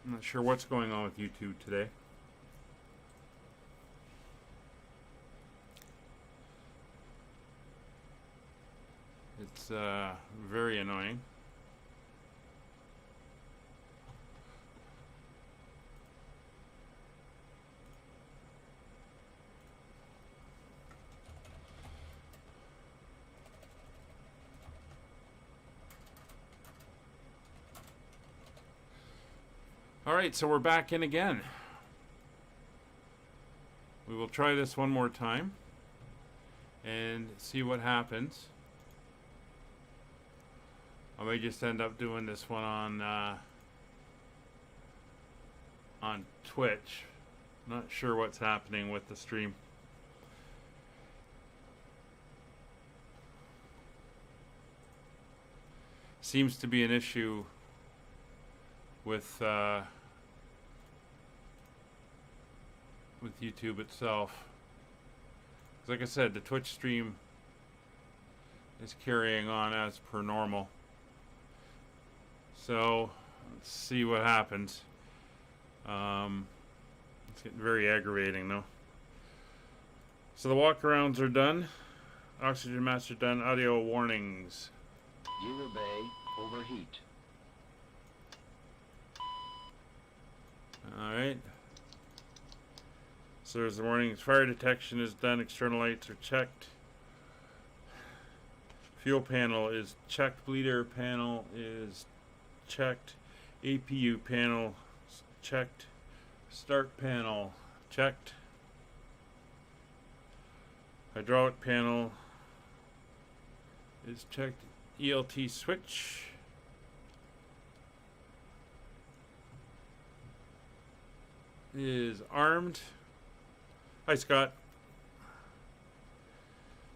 I'm not sure what's going on with YouTube today. It's very annoying. Alright, so we're back in again. We will try this one more time and see what happens. I may just end up doing this one on Twitch. Not sure what's happening with the stream. Seems to be an issue with YouTube itself. Like I said, the Twitch stream is carrying on as per normal. So let's see what happens. It's getting very aggravating though. So the walkarounds are done. Oxygen masks are done. Audio warnings. Gear bay overheat. Alright. So there's the warnings. Fire detection is done. External lights are checked. Fuel panel is checked. Bleeder panel is checked. APU panel checked. Start panel checked. Hydraulic panel is checked. ELT switch is armed. Hi, Scott.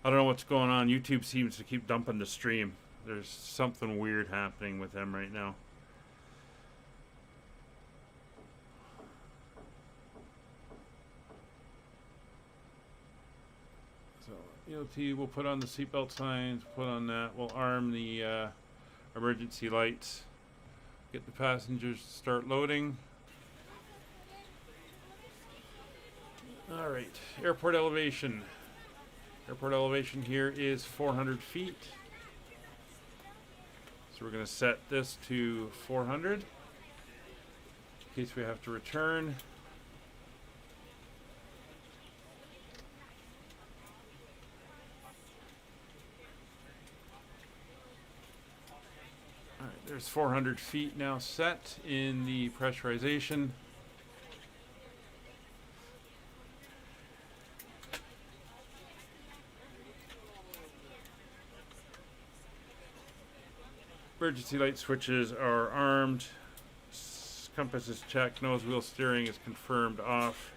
I don't know what's going on. YouTube seems to keep dumping the stream. There's something weird happening with them right now. So ELT, we'll put on the seatbelt signs, put on that. We'll arm the emergency lights. Get the passengers to start loading. All right, airport elevation. Airport elevation here is 400 feet. So we're going to set this to 400 in case we have to return. All right, there's 400 feet now set in the pressurization. Emergency light switches are armed. Compass is checked. Nose wheel steering is confirmed off.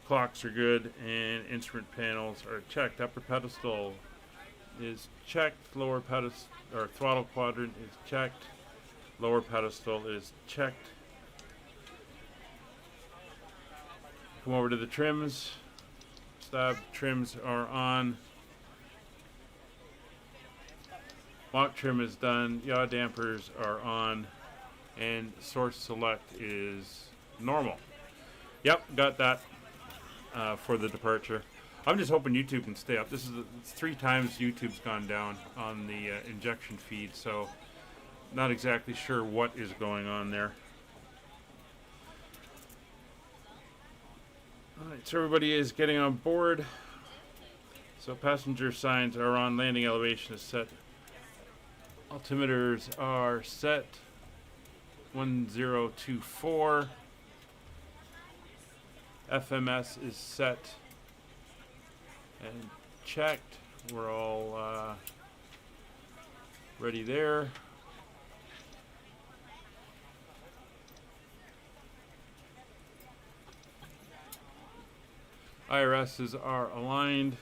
Clocks are good, and instrument panels are checked. Upper pedestal is checked. Lower pedestal or throttle quadrant is checked. Lower pedestal is checked. Come over to the trims. Stab trims are on. Lock trim is done, yaw dampers are on, and source select is normal. Yep, got that for the departure. I'm just hoping YouTube can stay up. This is 3 times YouTube's gone down on the injection feed, so not exactly sure what is going on there. Alright, so everybody is getting on board. So passenger signs are on, landing elevation is set. Altimeters are set. 1024. FMS is set and checked. We're all ready there. IRSs are aligned.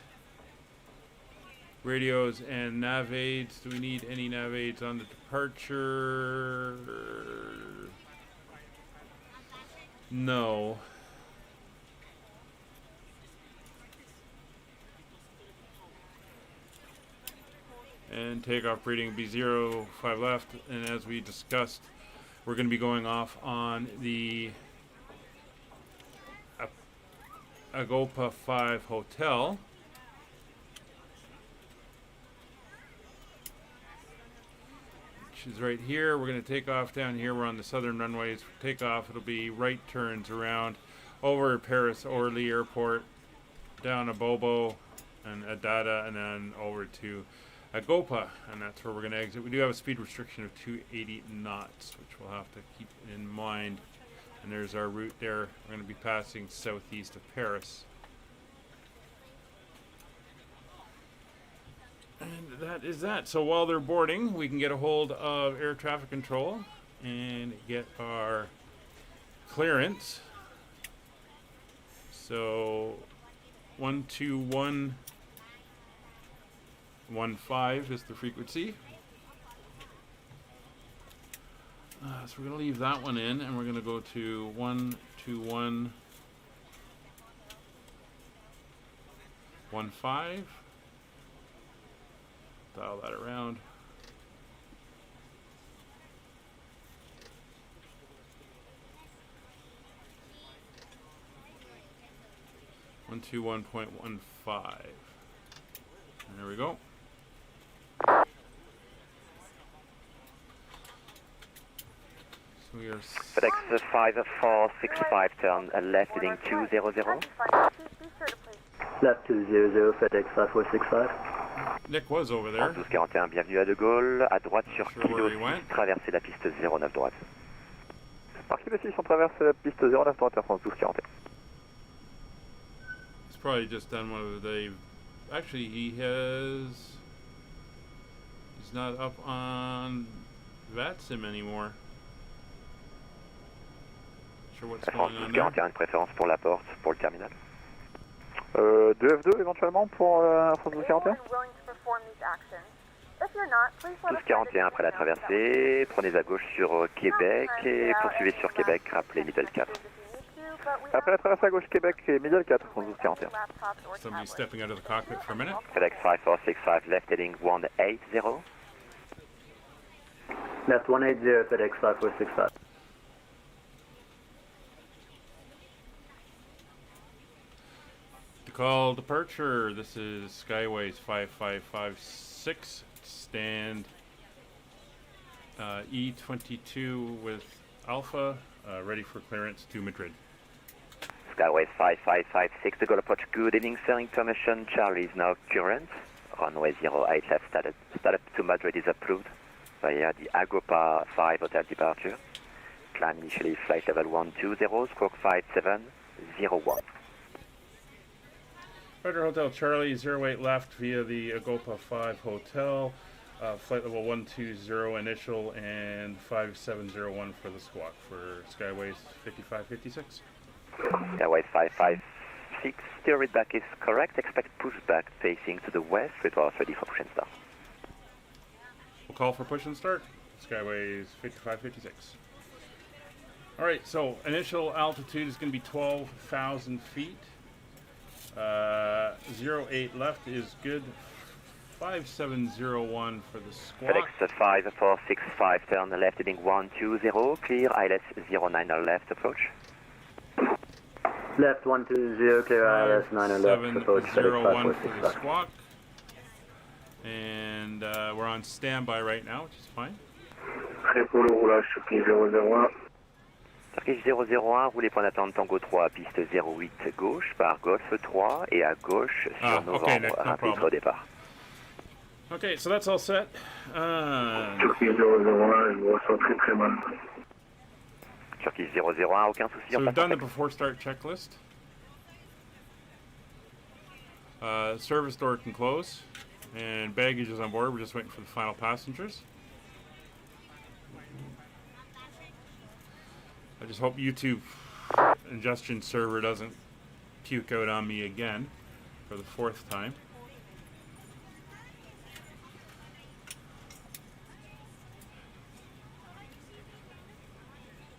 Radios and nav aids. Do we need any nav aids on the departure? No. And takeoff rating be 0, 5 left. And as we discussed, We're going to be going off on the Agopa 5 Hotel. Which is right here. We're going to take off down here. We're on the southern runways. For takeoff, it'll be right turns around over Paris Orly Airport, down to Bordeaux and Adada, and then over to Agopa, and that's where we're going to exit. We do have a speed restriction of 280 knots, which we'll have to keep in mind. And there's our route there. We're going to be passing southeast of Paris. And that is that. So while they're boarding, we can get a hold of air traffic control and get our clearance. So 12115 is the frequency. So we're going to leave that one in, and we're going to go to 12115. Dial that around. One 121.15. There we go. So we are FedEx 5465, turn left heading 200. Left 200, FedEx 5465. Nick was over there. 1241, bienvenue à De Gaulle, à droite sur Sure where Kilo he 6, went. traversez la piste 09 droite. Par Kilo 6, on traverse la piste 09 droite, Air France 1241. He's probably just done one of the... Actually, he's not up on VATSim anymore. Sure what's Air France going on there. 1241, une préférence pour la porte, pour le terminal. 2F2 éventuellement pour Air France 1241. 1241 après la traversée, prenez à gauche sur Québec et poursuivez sur Québec, rappelez Middle 4. Après la traversée à gauche Québec et Middle 4, 1241. Somebody stepping out of the cockpit for a minute. FedEx 5465, left heading 180. Left 180, FedEx 5465. To call departure, this is Skyways 5556, stand E22 with Alpha, ready for clearance to Madrid. Skyways 5556, the goal approach, good evening, sir, information, Charlie is now current, runway 08 left, startup to Madrid is approved via the Agopa 5 hotel departure, climb initially flight level 120, squawk 5701. Rudder Hotel Charlie 08 left via the Agopa 5 Hotel, flight level 120 initial and 5701 for the squawk for Skyways 5556. Skyways 556, still readback is correct, expect pushback facing to the west, reports ready for push and start. We'll call for push and start, Skyways 5556. Alright, so initial altitude is going to be 12,000 feet. 08 left is good. 5701 for the squawk. FedEx 5465, turn left heading 120, clear ILS 09 left approach. Left 120, clear ILS 9 left approach, FedEx 5701 for the 5465. squawk. And we're on standby right now, which is fine. Turkish 001, roulez point d'attente Tango 3, piste 08 gauche par Golf 3 et à gauche sur Novembre, okay, Nick, no rapide problem. au départ. Okay, so that's all set. Turkish 001, aucun souci. So on we've passe done en the before start checklist. Service door can close, and baggage is on board. We're just waiting for the final passengers. I just hope YouTube ingestion server doesn't puke out on me again for the fourth time.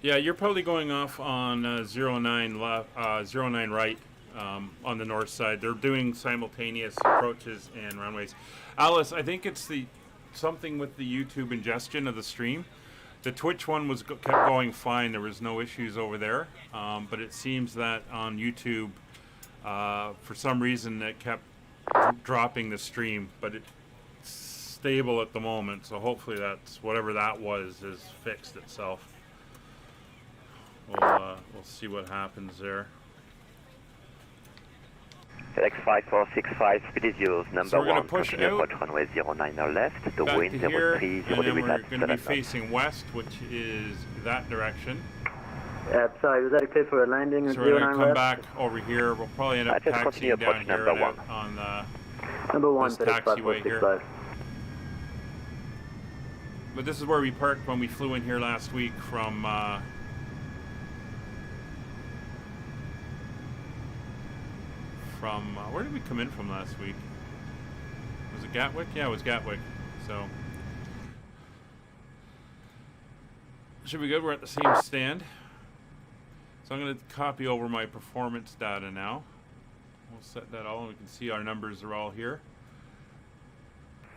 Yeah, you're probably going off on 09 left, 09 right on the north side. They're doing simultaneous approaches and runways. Alice, I think it's something with the YouTube ingestion of the stream. The Twitch one kept going fine. There was no issues over there, but it seems that on YouTube, for some reason, it kept dropping the stream. But it's stable at the moment, so hopefully that's whatever that was is fixed itself. We'll see what happens there. FedEx 5465, speed is yours, number So we're going one. to push Continue out approach runway 09 left. The back wind to here, 03, and 0 then degrees we're at going to be 7 knots. facing west, which is that direction. Sorry, was that okay for a landing at So we're going 09 to come left? back over here. We'll probably end up Just continue taxiing down approach here number one. on Number 1, this FedEx taxiway here. 5465. But this is where we parked when we flew in here last week from where did we come in from last week? Was it Gatwick? Yeah, it was Gatwick. So should be good. We're at the same stand. So I'm going to copy over my performance data now. We'll set that all, and we can see our numbers are all here.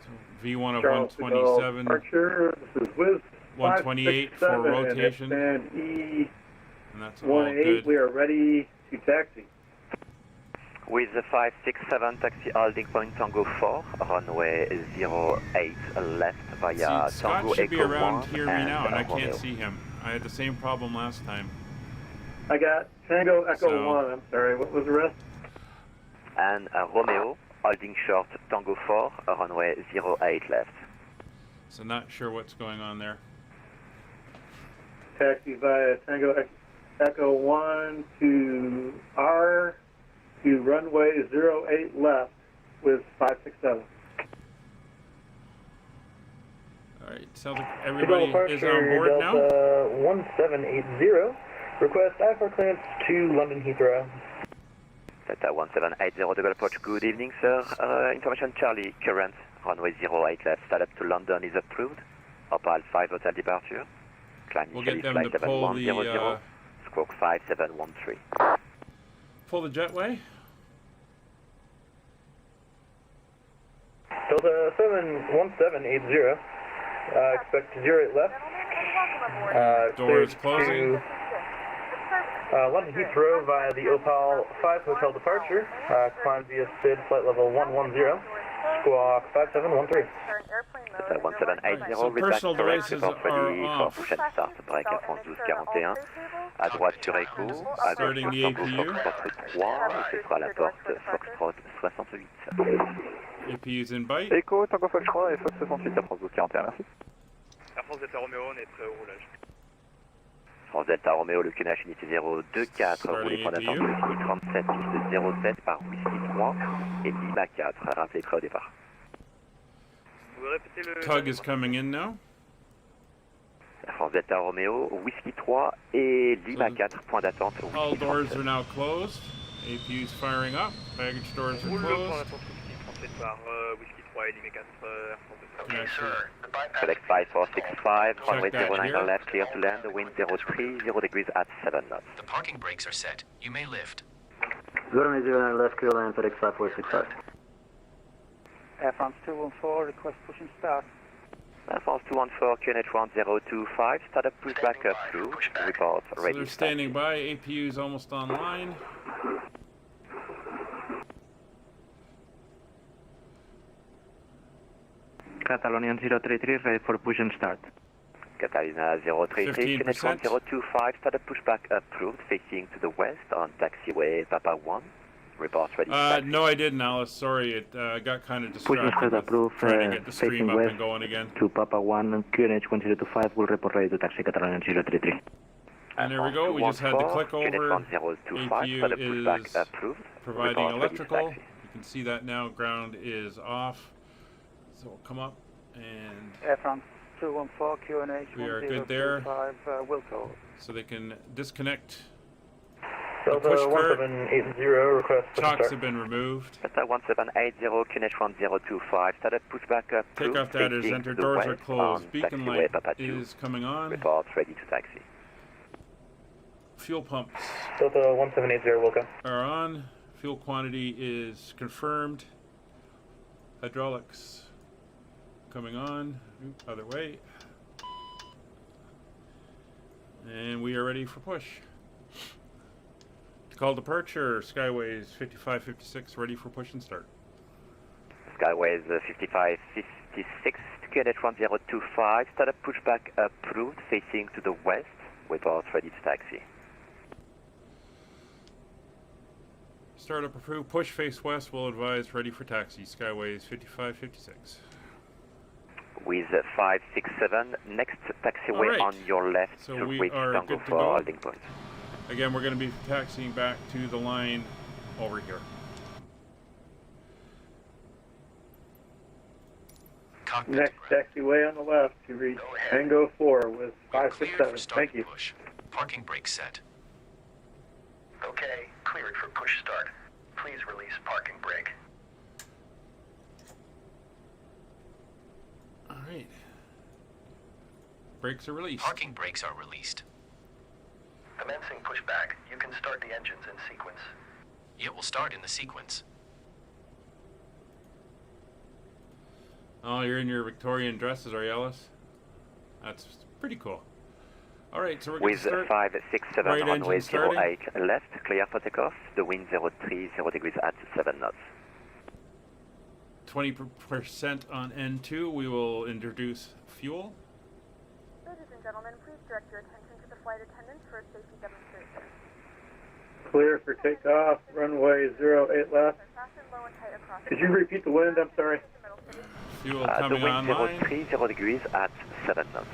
So V1 of 127, Archer, this is Wiz 128 for 567, rotation, and E18, and that's all good. we are ready to taxi. With the 567 taxi holding point Tango 4, runway 08 left via See, Tango Scott should be Echo around 1 hearing me now, and I Romeo. can't see him. I had the same problem last time. I got Tango Echo So- 1, I'm sorry, what was the rest? And Romeo holding short Tango 4, runway 08 left. So not sure what's going on there. Taxi via Tango Echo 1 to R to runway 08 left with 567. All right, sounds like everybody is on board now. 1780. Request I-4 clearance to London Heathrow. Delta 1780, de Gaulle approach. Good evening, sir. Information Charlie, current runway 08 left. Start up to London is approved. Opal 5 hotel departure. Climb We'll initially get them flight to pull the 7100. Squawk 5713. pull the jetway. Delta 71780. Expect 08 left. Door is cleared closing. to London Heathrow via the Opal 5 hotel departure. Climb via SID flight level 110. Squawk 5713. Delta 1780, So with personal that correct, devices report ready are for off. prochaine start. Break à France 1241. À droite sur Echo. À gauche Starting the Tango APU. Foxtrot 3. Et ce sera la porte Foxtrot 68. APU's in bite. Echo, Tango Fox 3 et Fox 68 à France 1241, merci. Air France Delta Romeo, on est prêt au roulage. France Delta Romeo, le QNH unité 024, Starting roulez point d'attente APU. Whisky 37, piste 07 par Whisky 3 et Lima 4, rappelez prêt au départ. Vous pouvez répéter le... Tug is coming in now. France Delta Romeo, Whisky 3 et Lima Mhm. 4, point d'attente All Whisky doors 37. are now closed. APU's firing up. Baggage doors On are roule le point closed. d'attente Whisky 37 par Whisky 3 et Lima 4, Air France Delta. Connection. Select 5465, runway that 09 here. left, clear to land, wind 03, 0 degrees at 7 knots. The parking brakes are set. You may lift. Runway 09 left, clear land, FedEx 5465. Air France 214, request push and start. Air France 214, QNH 1025, start up, push back up through, report, So ready. they're standing by. APU's almost online. Catalonian 033, ready for push and start. Catalina 033, QNH 15%. 1025, start up, push back approved, facing to the west on taxiway Papa 1, report ready. No, I didn't, Alice. Sorry, it got kind of Push and distracted start with approved, trying to get the stream facing up west and going again. to Papa 1, QNH 1025 will report ready to taxi Catalonian 033. And there we go. We just had to click over. QNH 1025, APU start up, push back is approved, providing report ready to electrical. taxi. You can see that now. Ground is off. So we'll come up and Air France 214, QNH We are good there. 1025, Wilco. so they can disconnect. Delta push cart. 1780, request push and Chocks start. have been removed. Delta 1780, QNH 1025, start up, push back approved, Takeoff data is facing entered. to the Doors are west closed. on Beacon taxiway light Papa 2, is coming on. report ready to taxi. Fuel pumps Delta 1780, welcome. are on. Fuel quantity is confirmed. Hydraulics coming on. Oop, other way. And we are ready for push. To call departure, Skyways 5556, ready for push and start. Skyways 5556 to QNH 1025, startup pushback approved, facing to the west, without ready to taxi. Startup approved, push face west, will advise ready for taxi, Skyways 5556. With 567, next taxiway Right. on your left So to we reach are Tango good to for go. holding point. Again, we're going to be taxiing back to the line over here. Cockpit Next taxiway on the left to reach Tango 4 with We're cleared for 567. starting Thank you. push. Parking brake set. Okay, cleared for push start. Please release parking brake. All right. Brakes are released. Parking brakes are released. Commencing pushback. You can start the engines in sequence. It will start in the sequence. Oh, you're in your Victorian dresses, are you, Ellis? That's pretty cool. All right, so we're going to With start. 567 Right runway engine starting. 08 left, clear for takeoff. The wind 030 degrees at 7 knots. 20% on N2. We will introduce fuel. Ladies and gentlemen, please direct your attention to the flight attendants for a safety demonstration. Clear for takeoff, runway 08 left. Fasten low and tight across. Could you repeat the wind? I'm sorry. Fuel The coming wind online. 030 degrees at 7 knots.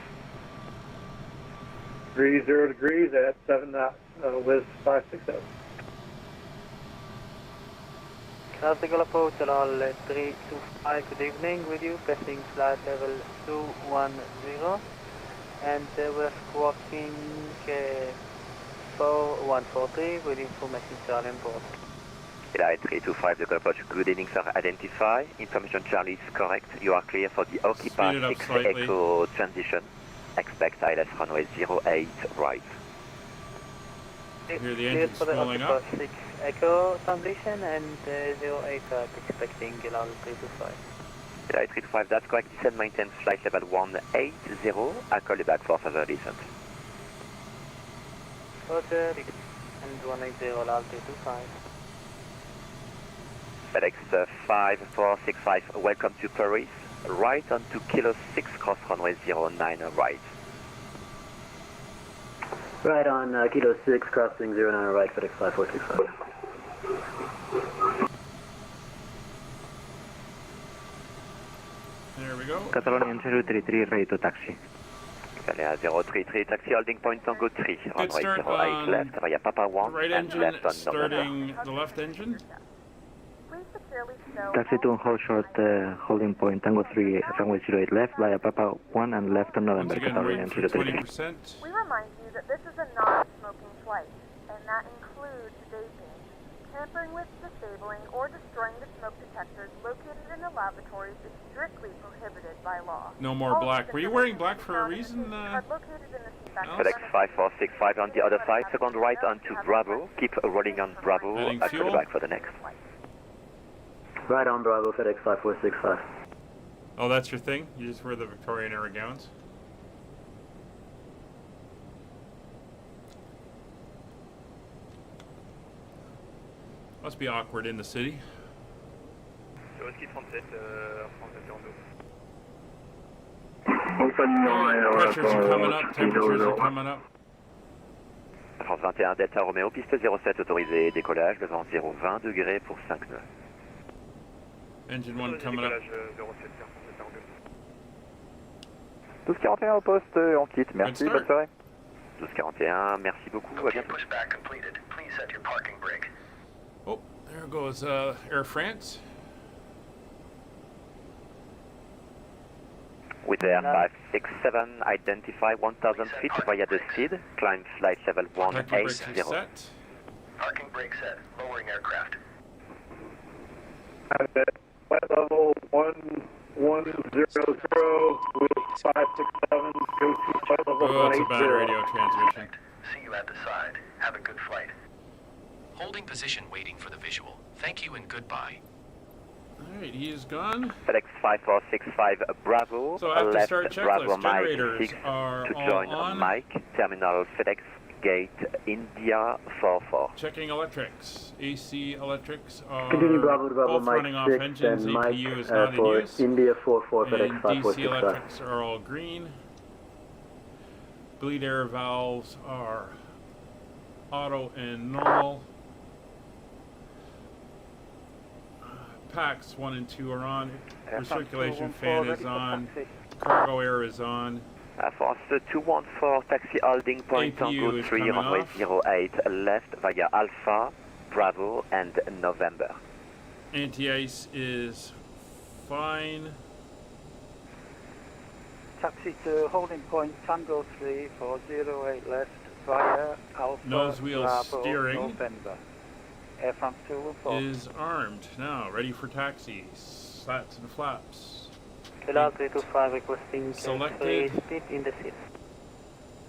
30 degrees at 7 knots with 567. Classical approach, all 325, good evening with you, passing flight level 210, and we're squawking 4143 with information Charlie on board. Eli 325, the approach. Good evening, sir. Identify. Information Charlie is correct. You are clear for the Occupy Speed it up 6 slightly. Echo transition. Expect ILS runway 08 right. Hear the Cleared engines for the spooling up. Occupy 6 Echo transition and 08 right, expecting Gilal 325. Eli 325, that's correct. Descend maintain flight level 180. I'll call you back for further descent. Roger, and 180 Lal 325. FedEx 5465, welcome to Paris. Right onto Kilo 6, cross runway 09 right. Right on Kilo 6, crossing 09 right, FedEx 5465. There we go. Catalonia 033, ready to taxi. Italia 033, taxi holding point Tango 3, runway start 08 on left, via Papa 1, Right and engine left on starting the left engine. Please securely stow Taxi to hold short, holding point Tango 3, runway 08 left, via Papa 1 and left on Once November, again, Catalonia wait for 033. 20%. We remind you that this is a non-smoking flight, and that includes vaping, tampering with, disabling, or destroying the smoke detectors located in the lavatories is strictly prohibited by law. No more black. Were you wearing black for a reason? Located in the seat back FedEx 5465 on the other side, second right onto Bravo. Keep rolling on Bravo. Adding I'll call you fuel. back for the next. Right on Bravo, FedEx 5465. Oh, that's your thing? You just wear the Victorian era gowns? Must be awkward in the city. Sur Whiskey 37, français sur nous. Pressures are coming up, temperatures are coming up. France 21 Delta Romeo, piste 07 autorisée, décollage, le vent 020 degrés pour 5 nœuds. Engine 1 coming up. Décollage 07, français sur nous. 1241 au poste, on quitte. Merci, bonne soirée. 1241, merci beaucoup, à Okay, bientôt. pushback completed. Please set your parking brake. Oh, there goes Air France. With Air 567, identify 1000 feet via the SID, climb flight level Parking brakes are 180. set. Parking brake set. Lowering aircraft. Flight level 1100 with 567. Go to flight level Oh, that's a bad 180. radio transmission. See you at the side. Have a good flight. Holding position waiting for the visual. Thank you and goodbye. Alright, he is gone. FedEx 5465 Bravo. So after left start Bravo checklist, Mike generators 6 are to all join on. Mike. Terminal FedEx Gate India 44. Checking electrics. AC electrics are Continue Bravo to Bravo both Mike running off 6 engines. and Mike APU is not in for use. India 44 FedEx And DC 5465. electrics are all green. Bleed air valves are auto and normal. Packs 1 and 2 are on. Recirculation fan is on. Cargo air is on. France 214 taxi holding point APU Tango 3 runway 08 left via Alpha, Bravo and November. Anti-ice is fine. Taxi to holding point Tango 3 for 08 left via Alpha, Nose wheel Bravo, steering November. Air France 214. is armed. Now, ready for taxi. Slats and flaps. Kilo 325 requesting Selected. speed in the seat.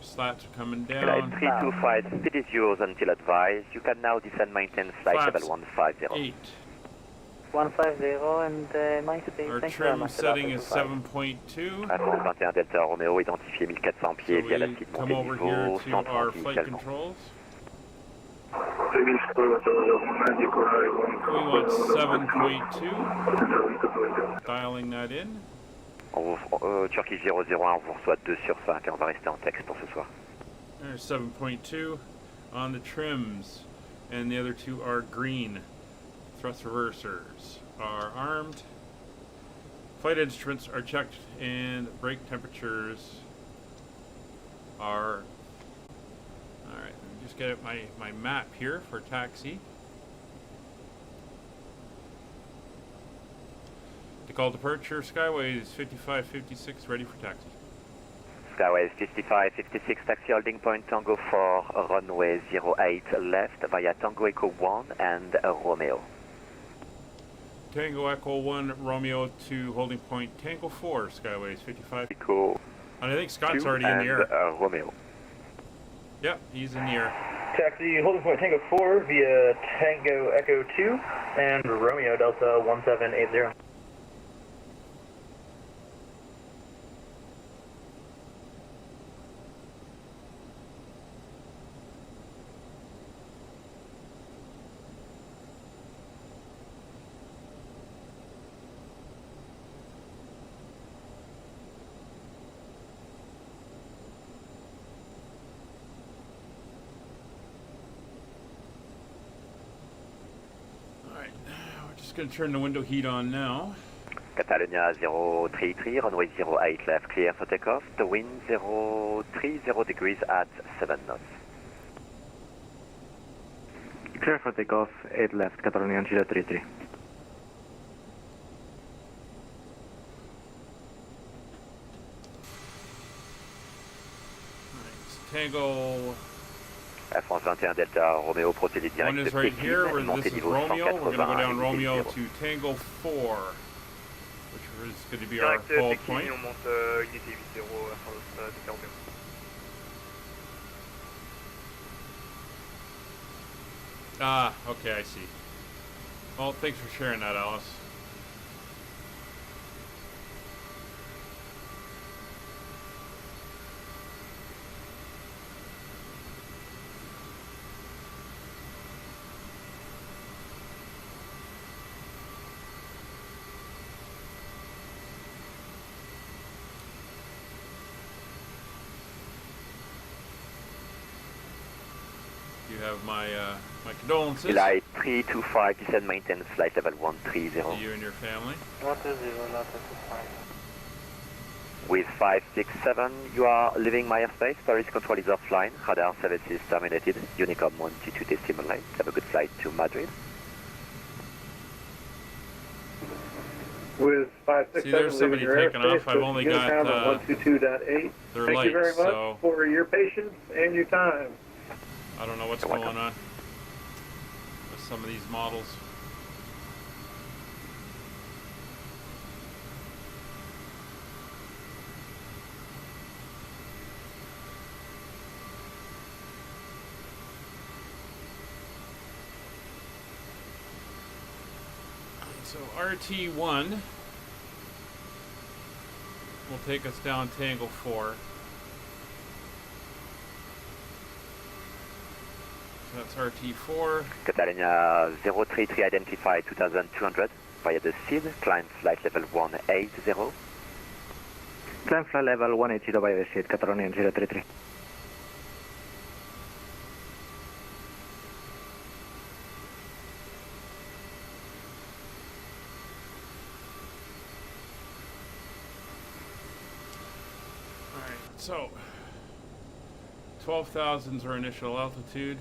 Slats are coming Flight down. 325, speed is yours until advised. You can now descend maintain flight Flaps. level 150. 8. 150 and my speed. Our Thank you very trim much. setting is 7. 7.2. France 21 Delta Romeo, identifié 1400 pieds So via la we petite come montée over niveau, here to our 130 flight initialement. controls. We want 7.2. Dialing that in. Turquie 001, on vous reçoit 2 sur 5 et on va rester en texte pour ce soir. There's 7.2 on the trims, and the other two are green. Thrust reversers are armed. Flight instruments are checked, and brake temperatures are. Alright, let me just get my map here for taxi. Decall departure, Skyways 5556, ready for taxi. Skyways 5556, taxi holding point Tango 4, runway 08 left via Tango Echo 1 and Romeo. Tango Echo 1, Romeo to holding point Tango 4, Skyways 55. Echo And I think Scott's 2 already in the air. and Romeo. Yep, he's in the air. Taxi holding point Tango 4 via Tango Echo 2 and Romeo Delta 1780. Just going to turn the window heat on now. Catalonia 033, runway 08 left, clear for takeoff. The wind 030 degrees at 7 knots. Clear for takeoff, 8 left, Catalonia 033. Tango France 21 Delta Romeo, procédé direct one de is right Pékin, here, where montée this is niveau Romeo. We're going to go 180, down Romeo 0. to Tango 4, which is going to be our Direct hold Pékin, point. on monte unité 80 France Delta Romeo. Ah, okay, I see. Well, thanks for sharing that, Alice. You have my condolences Flight 325, descend maintain flight level 130. to you and your family. 120, not 25. With 567, you are leaving my airspace. Paris control is offline. Radar services terminated. Honeycomb 122 decimal line. Have a good flight to Madrid. With See, there's 567 somebody leaving your taking airspace, off. I've only got Unicom 122.8. their Thank lights, you very much so for your patience and your time. I don't know what's going on with some of these models. So RT1 will take us down Tango 4. So that's RT4. Catalina 033 identify 2200 via the SID, climb flight level 180. Climb flight level 180 via the SID, Catalonia 033. So, 12,000 is our initial altitude.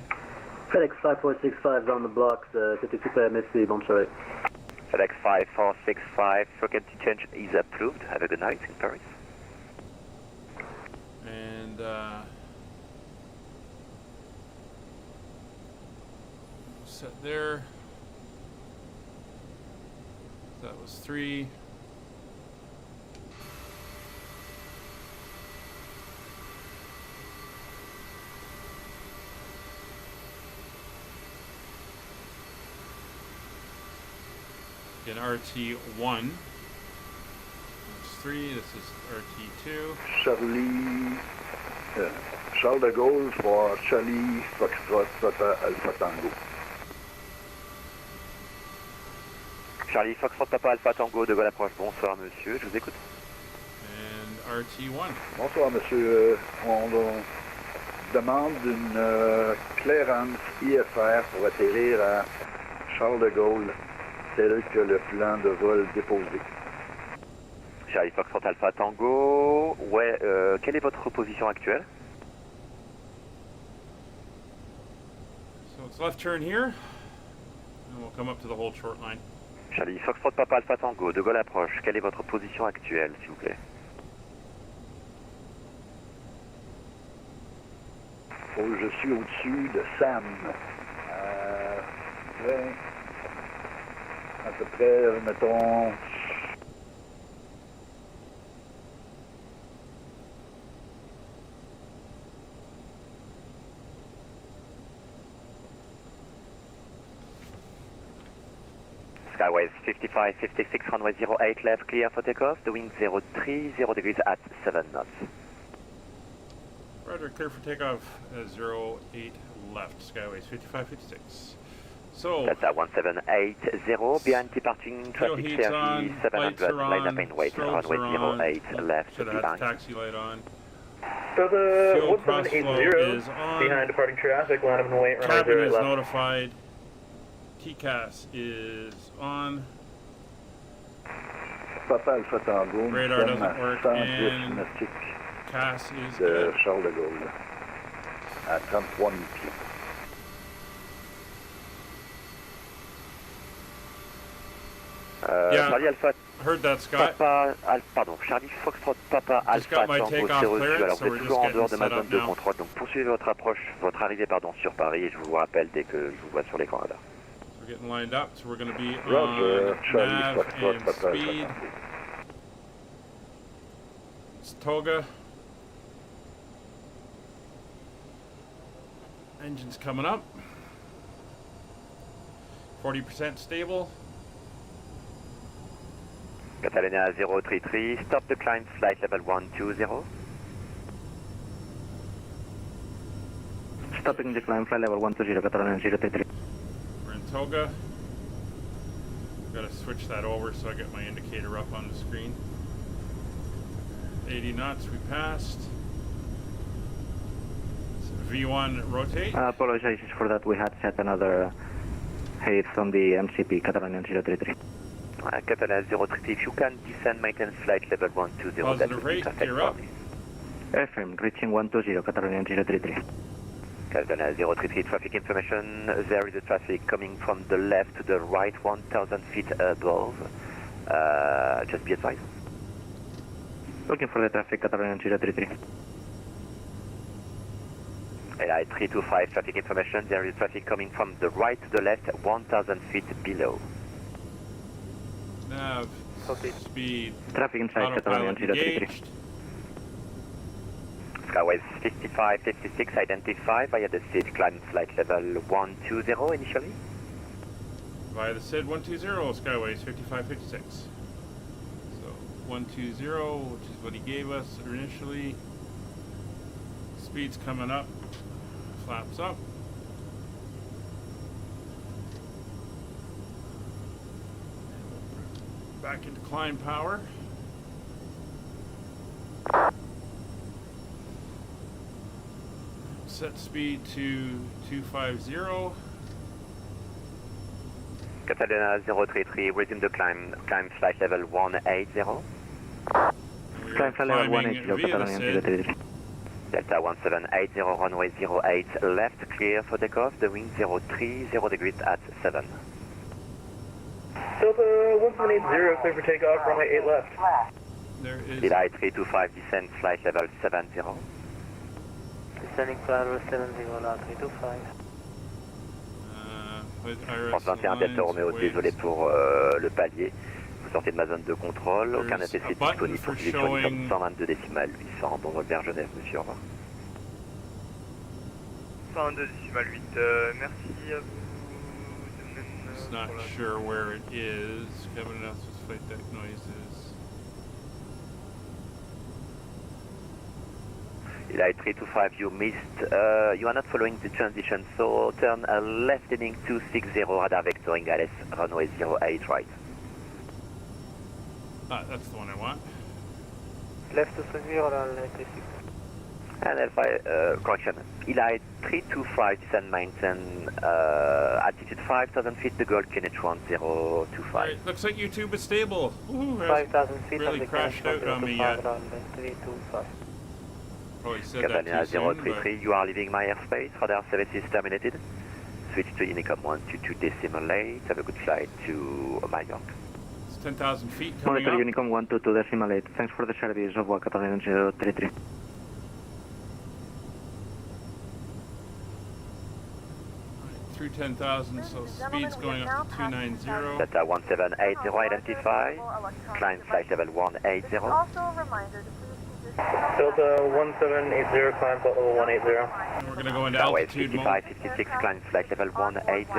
FedEx 5465 is on the blocks, 52 PMSC, Montreal. FedEx 5465, frequency change is approved. Have a good night in Paris. And, set there. That was 3. In RT1, that's 3, this is RT2. Charlie, Charles de Gaulle for Charlie Foxtrot Papa Alpha Tango. Charlie Foxtrot Papa Alpha Tango, de Gaulle approche. Bonsoir monsieur, je vous écoute. And RT1. Bonsoir monsieur, on demande une clearance IFR pour atterrir à Charles de Gaulle. tel que le plan de vol déposé. Charlie Foxtrot Alpha Tango, ouais, quelle est votre position actuelle? So it's left turn here, and we'll come up to the hold short line. Charlie Foxtrot Papa Alpha Tango, de Gaulle approche, quelle est votre position actuelle, s'il vous plaît? Je suis au-dessus de Sam. À peu près, mettons... Skyways 55, 56, runway 08 left, clear for takeoff, the wind 030 degrees at 7 knots. Rudder, clear for takeoff, 08 left, Skyways 55, 56. So, Delta 1780, behind departing traffic Sergi 700, line up in wait, runway 08 left, should have had the taxi light on. So the Fuel 1780 is on. behind departing traffic, line up in wait, runway Cabin 08 is left. notified. TCAS is on. Papa Alpha Tango, Radar doesn't work, and nautique CAS is de good. Charles de Gaulle à 33 000 pieds. Yeah, Charlie Alpha, heard that, Scott. pardon, Charlie Foxtrot Papa Just got Alpha my Tango, takeoff c'est reçu. clearance, Alors so vous we're êtes just toujours en getting dehors de ma set zone up de now. contrôle, donc poursuivez votre approche, votre arrivée pardon sur Paris et je vous rappelle dès que je vous vois sur l'écran radar. We're getting lined up, so we're going to be Roger, on Charlie nav Foxtrot and Papa speed. Alpha Tango. It's Toga. Engine's coming up. 40% stable. Catalina 033, stop the climb, flight level 120. Stopping the climb, flight level 120, Catalina 033. We're in Toga. I've got to switch that over so I get my indicator up on the screen. 80 knots we passed. So V1 rotate. Apologize for that, we had set another height on the MCP, Catalina 033. Catalina 033, if you can descend maintenance flight level 120. Positive rate, you're up. FM, reaching 120, Catalina 033. Catalina 033, traffic information. There is a traffic coming from the left to the right, 1,000 feet above. Just be advised. Looking for the traffic, Catalina 033. LI 325, traffic information. There is traffic coming from the right to the left, 1,000 feet below. Nav, speed, Traffic inside, Catalina autopilot 033. engaged. Skyways 55, 56, identify via the seat, climb flight level 120 initially. Via the SID 120, Skyways 5556. So 120, which is what he gave us initially. Speed's coming up. Flaps up. Back into climb power. Set speed to 250. Catalina 033, resume the climb. Climb flight level 180. Climb flight level 180, via the Catalina SID. Delta 1780, runway 08 left, clear for takeoff. The wind 030 degrees at 7. Delta 1780, clear for takeoff, runway 8 left. There is... Delta 325, descend flight level 70. Descending flight level 70, Delta 325. France 21 Delta Romeo, désolé pour le palier. Vous sortez de ma zone de contrôle, aucun ATC disponible pour position Unicom 122 décimales 800. Bon vol vers Genève, monsieur, au revoir. 122 décimales 8, merci à vous. It's not sure where it is. Kevin announced his flight deck noises. Eli 325, you missed, you are not following the transition, so turn left heading 260, radar vectoring LS, runway 08 right. Ah, that's the one I want. Left to 60, radar 36. And correction, Eli 325, descend maintain, altitude 5,000 feet, the goal Kenneth 1025. Right, looks like YouTube is stable. Ooh, 5,000 feet really crashed out on me yet. 325. Probably said Catalina that too soon, 033, you are leaving my airspace, radar services terminated. Switch to Unicom 122 decimal 8, have a good flight to Mallorca. It's 10,000 feet coming Monitor up. Unicom 122 decimal 8. Thanks for the service of Catalina 033. Through 10,000, so speed's going up to 290. Delta 1780, identify. Climb flight level 180. Also a reminder to please keep your Delta 1780, climb flight level 180. And we're going to go into Skyways altitude mode. 5556, climb flight level 180.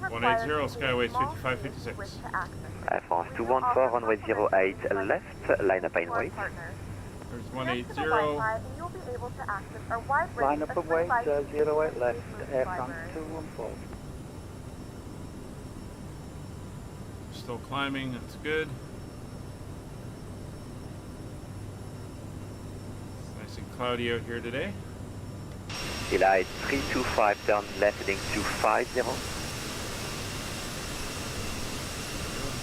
180, Skyways 5556. Air France 214, runway 08 left, line up and wait. There's 180. You'll be able to access our wide range Line up of and wait, 08 left, Air flight France learners. 214. Still climbing, that's good. It's nice and cloudy out here today. Eli 325, turn left heading 250.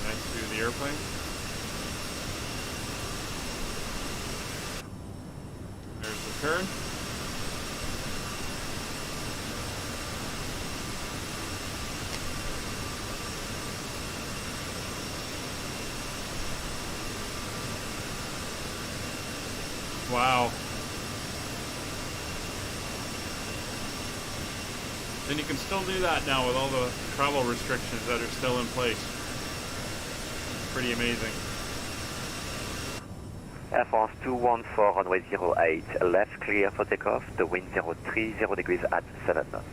Nice view of the airplane. There's the turn. Wow. And you can still do that now with all the travel restrictions that are still in place. Pretty amazing. Air France 214, runway 08 left, clear for takeoff. The wind 030 degrees at 7 knots.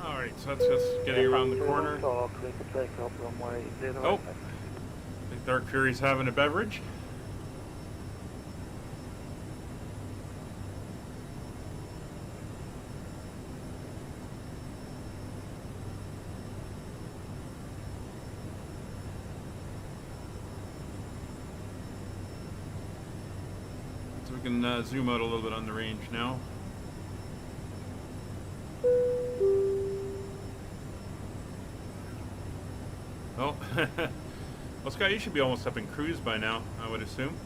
Alright, so that's just getting around the corner. Oh, I think Dark Fury's having a beverage. So we can zoom out a little bit on the range now. Oh, well, Scott, you should be almost up in cruise by now, I would assume.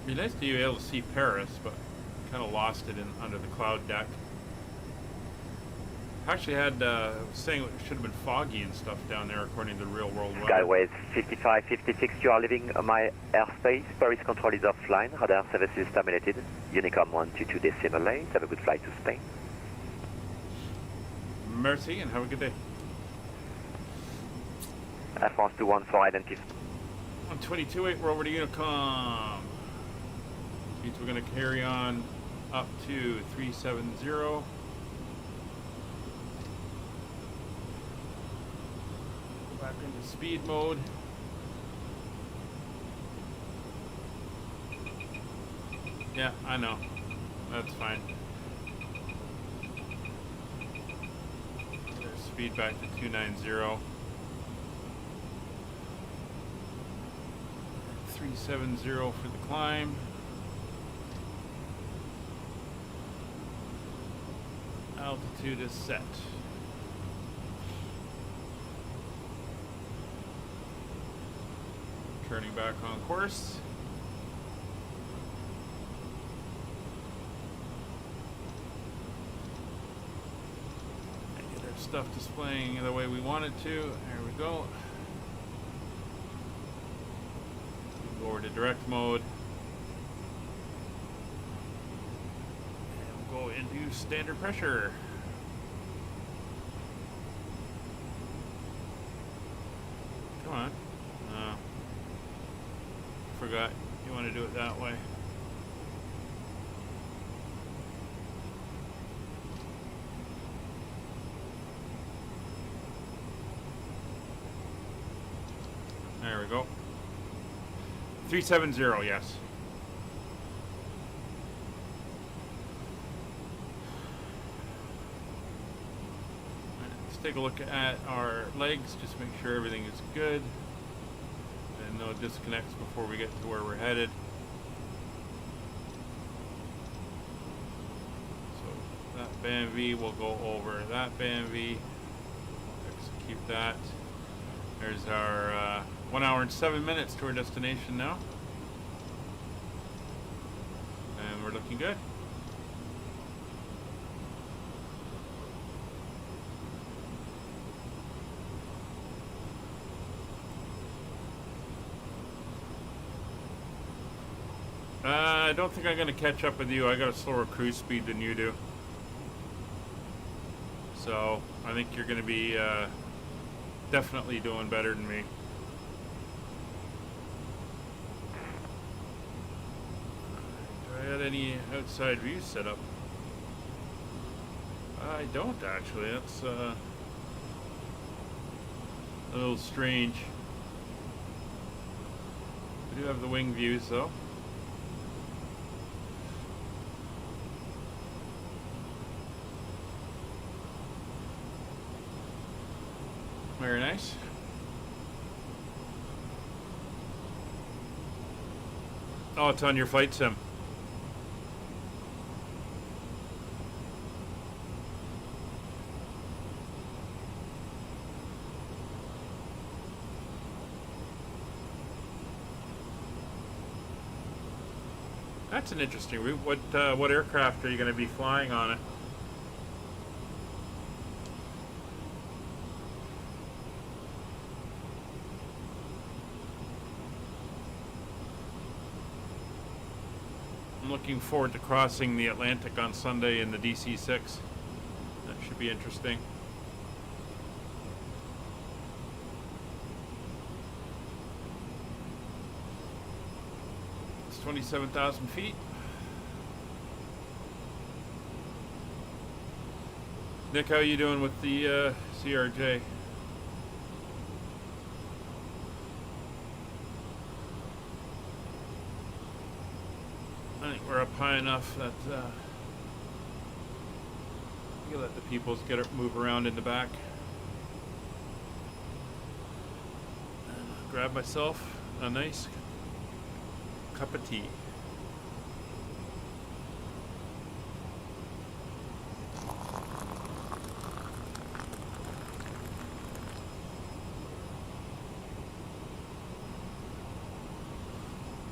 It'd be nice to be able to see Paris, but kind of lost it under the cloud deck. Actually had saying it should have been foggy and stuff down there according to the real world weather. Skyways 5556, you are leaving my airspace. Paris control is offline. Radar services terminated. Unicom 122 decimal 8. Have a good flight to Spain. Merci and have a good day. Air France 214 identified. 122.8, we're over to Unicom. Means we're going to carry on up to 370. Back into speed mode. Yeah, I know. That's fine. There's speed back to 290. 370 for the climb. Altitude is set. Turning back on course. Get our stuff displaying the way we want it to. There we go. Go over to direct mode. And we'll go into standard pressure. Come on. Forgot you want to do it that way. There we go. 370, yes. Let's take a look at our legs, just make sure everything is good. And no disconnects before we get to where we're headed. So that band V will go over that band V. Execute that. There's our 1 hour and 7 minutes to our destination now. And we're looking good. I don't think I'm going to catch up with you. I got a slower cruise speed than you do. So I think you're going to be definitely doing better than me. Do I have any outside views set up? I don't actually. That's a little strange. We do have the wing views though. Very nice. Oh, it's on your VATSim. That's an interesting route. What aircraft are you going to be flying on it? I'm looking forward to crossing the Atlantic on Sunday in the DC-6. That should be interesting. It's 27,000 feet. Nick, how are you doing with the CRJ? I think we're up high enough that you let the peoples move around in the back. And grab myself a nice cup of tea.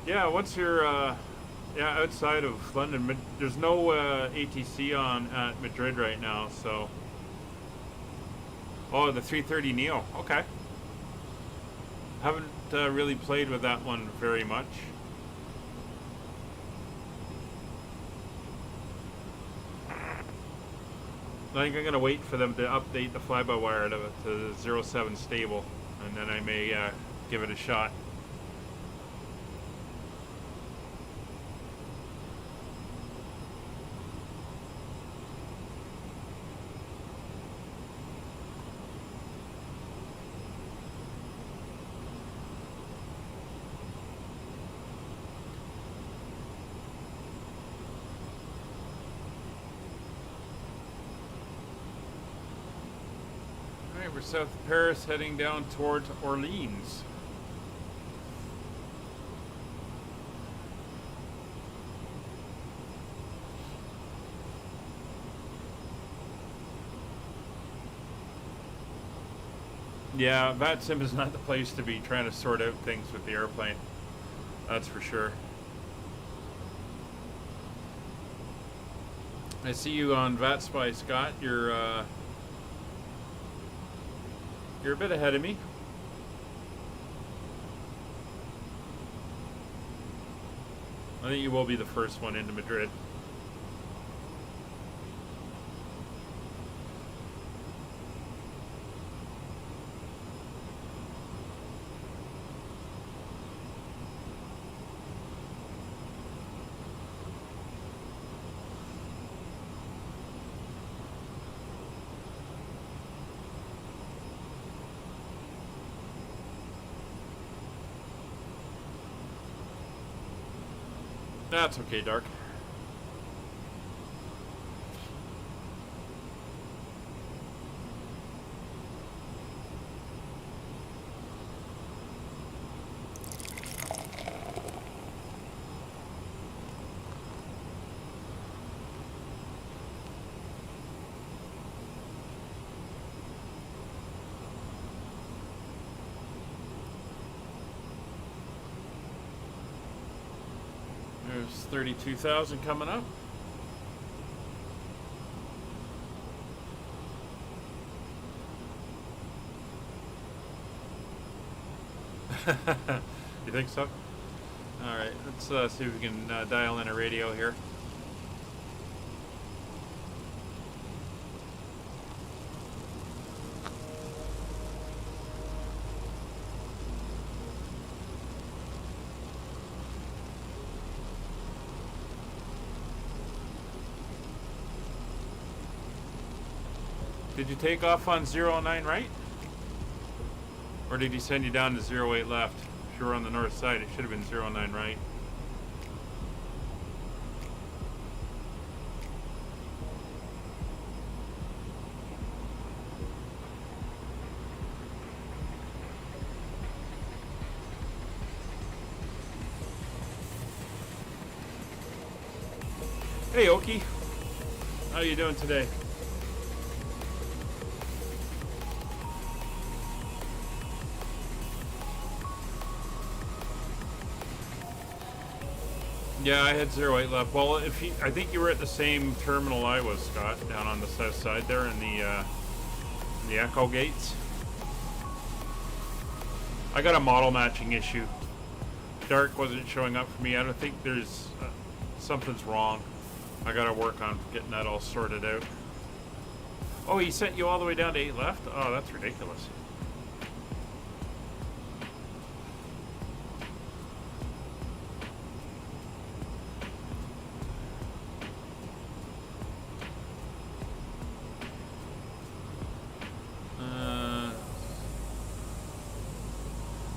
Yeah, what's your yeah, outside of London, there's no ATC on at Madrid right now, so. Oh, the 330 Neo. Okay. Haven't really played with that one very much. I think I'm gonna wait for them to update the fly-by-wire to 07 stable, and then I may give it a shot. we're south of Paris, heading down towards Orleans. Yeah, VATSim is not the place to be trying to sort out things with the airplane. That's for sure. I see you on VATSpy, Scott. You're a bit ahead of me. I think you will be the first one into Madrid. That's okay, Dark. There's 32,000 coming up. You think so? All right, let's see if we can dial in a radio here. Did you take off on 09 right? Or did he send you down to 08 left? If you were on the north side, it should have been 09 right. Hey Oki, how you doing today? Yeah, I had 08 left. Well, I think you were at the same terminal I was, Scott, down on the south side there in the Echo gates. I got a model matching issue. Dark wasn't showing up for me. I don't think there's something's wrong. I got to work on getting that all sorted out. Oh, he sent you all the way down to 8 left? Oh, that's ridiculous.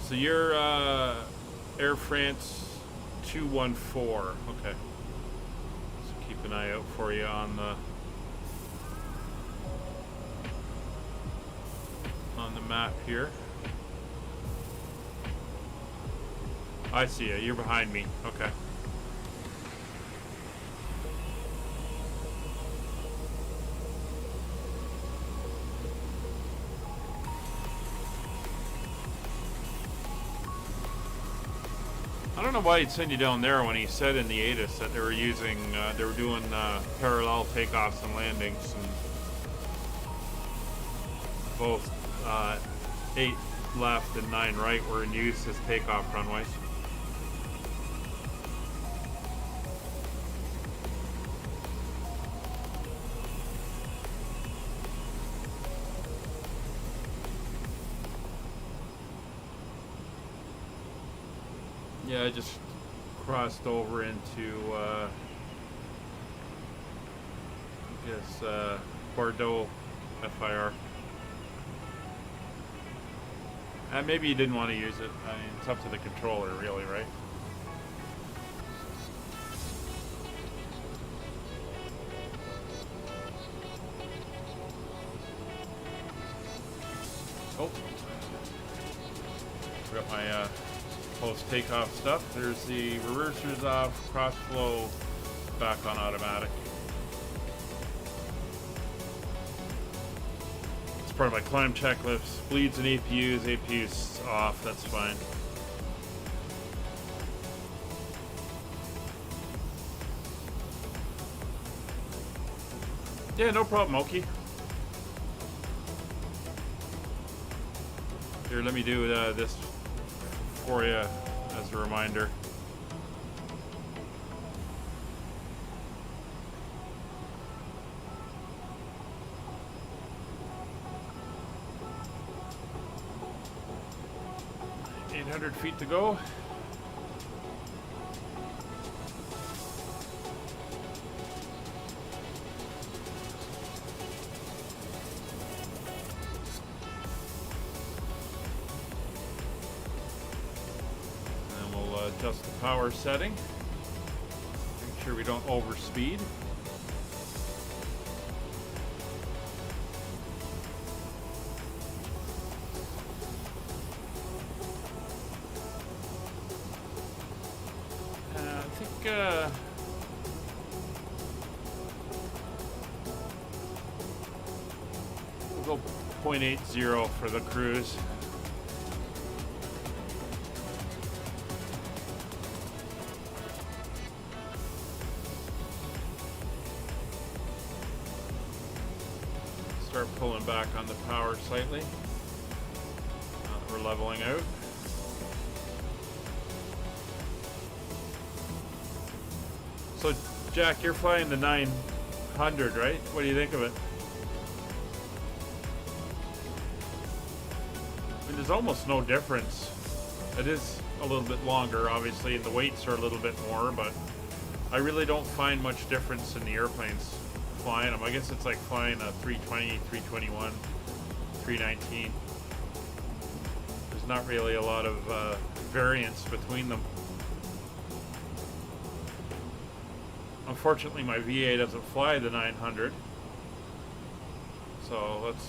So you're Air France 214. Okay. So keep an eye out for you on the map here. I see you. You're behind me. Okay. I don't know why he'd send you down there when he said in the ATIS that they were doing parallel takeoffs and landings, and both 8 left and 9 right were in use as takeoff runways. Yeah, I just crossed over into, I guess, Bordeaux, FIR. Maybe you didn't want to use it. I mean, it's up to the controller, really, right? got my post takeoff stuff. There's the reversers off, cross flow back on automatic. It's part of my climb checklist. Bleeds and APUs. APUs off. That's fine. Yeah, no problem, Oki. Here, let me do this for you as a reminder. Feet to go. And we'll adjust the power setting. Make sure we don't overspeed. We'll go 0.80 for the cruise. Start pulling back on the power slightly. We're leveling out. So, Jack, you're flying the 900, right? What do you think of it? I mean, there's almost no difference. It is a little bit longer, obviously, and the weights are a little bit more, but I really don't find much difference in the airplanes flying them. I guess it's like flying a 320, 321, 319. There's not really a lot of variance between them. Unfortunately, my VA doesn't fly the 900, so that's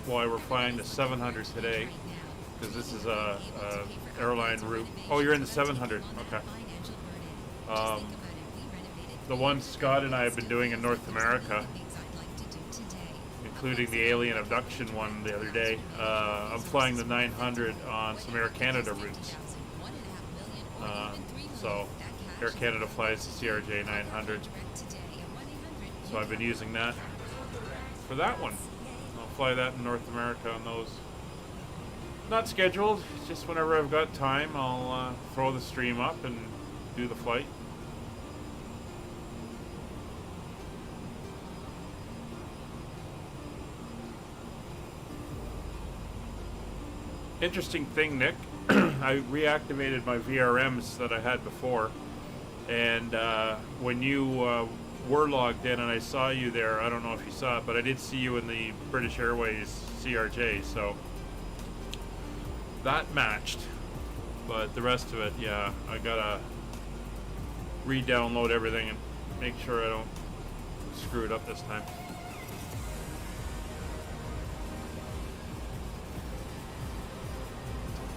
why we're flying the 700 today, because this is a airline route. Oh, you're in the 700, okay. The one Scott and I have been doing in North America, including the alien abduction one the other day, I'm flying the 900 on some Air Canada routes. So Air Canada flies the CRJ 900, so I've been using that for that one. I'll fly that in North America on those. Not scheduled, just whenever I've got time, I'll throw the stream up and do the flight. Interesting thing, Nick, I reactivated my VRMs that I had before. And when you were logged in and I saw you there, I don't know if you saw it, but I did see you in the British Airways CRJ, so that matched. But the rest of it, yeah, I gotta re-download everything and make sure I don't screw it up this time.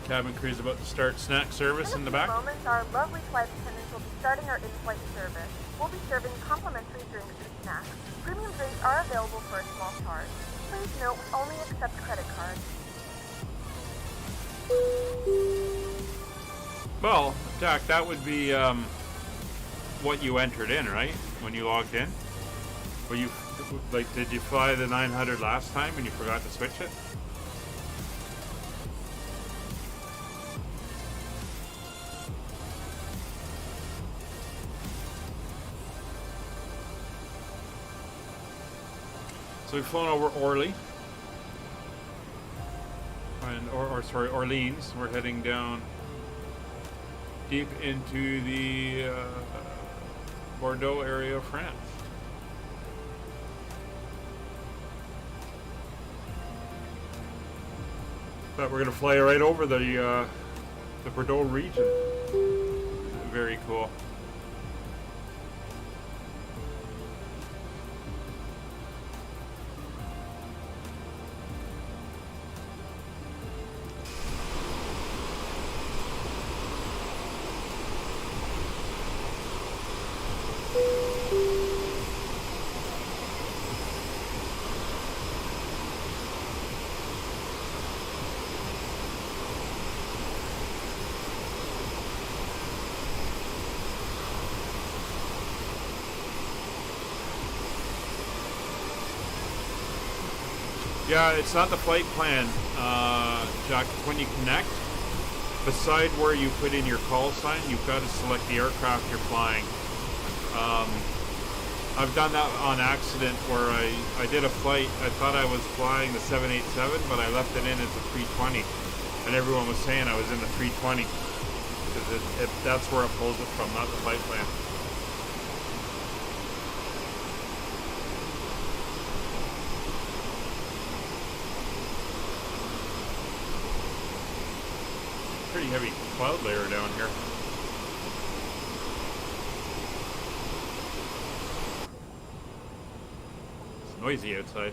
Cabin crew's about to start snack service in the back. In a few moments, our lovely flight attendants will be starting our in-flight service. We'll be serving complimentary drinks and snacks. Premium drinks are available for a small charge. Please note we only accept credit cards. Well, Jack, that would be what you entered in, right? When you logged in? Were you, like, did you fly the 900 last time and you forgot to switch it? So we've flown over Orly, and Orleans. We're heading down deep into the Bordeaux area of France. But we're gonna fly right over the Bordeaux region. Very cool. Yeah, it's not the flight plan, Jack. When you connect, beside where you put in your call sign, you've got to select the aircraft you're flying. I've done that on accident where I did a flight. I thought I was flying the 787, but I left it in as a 320. And everyone was saying I was in the 320. Because that's where it pulls it from, not the flight plan. Pretty heavy cloud layer down here. It's noisy outside.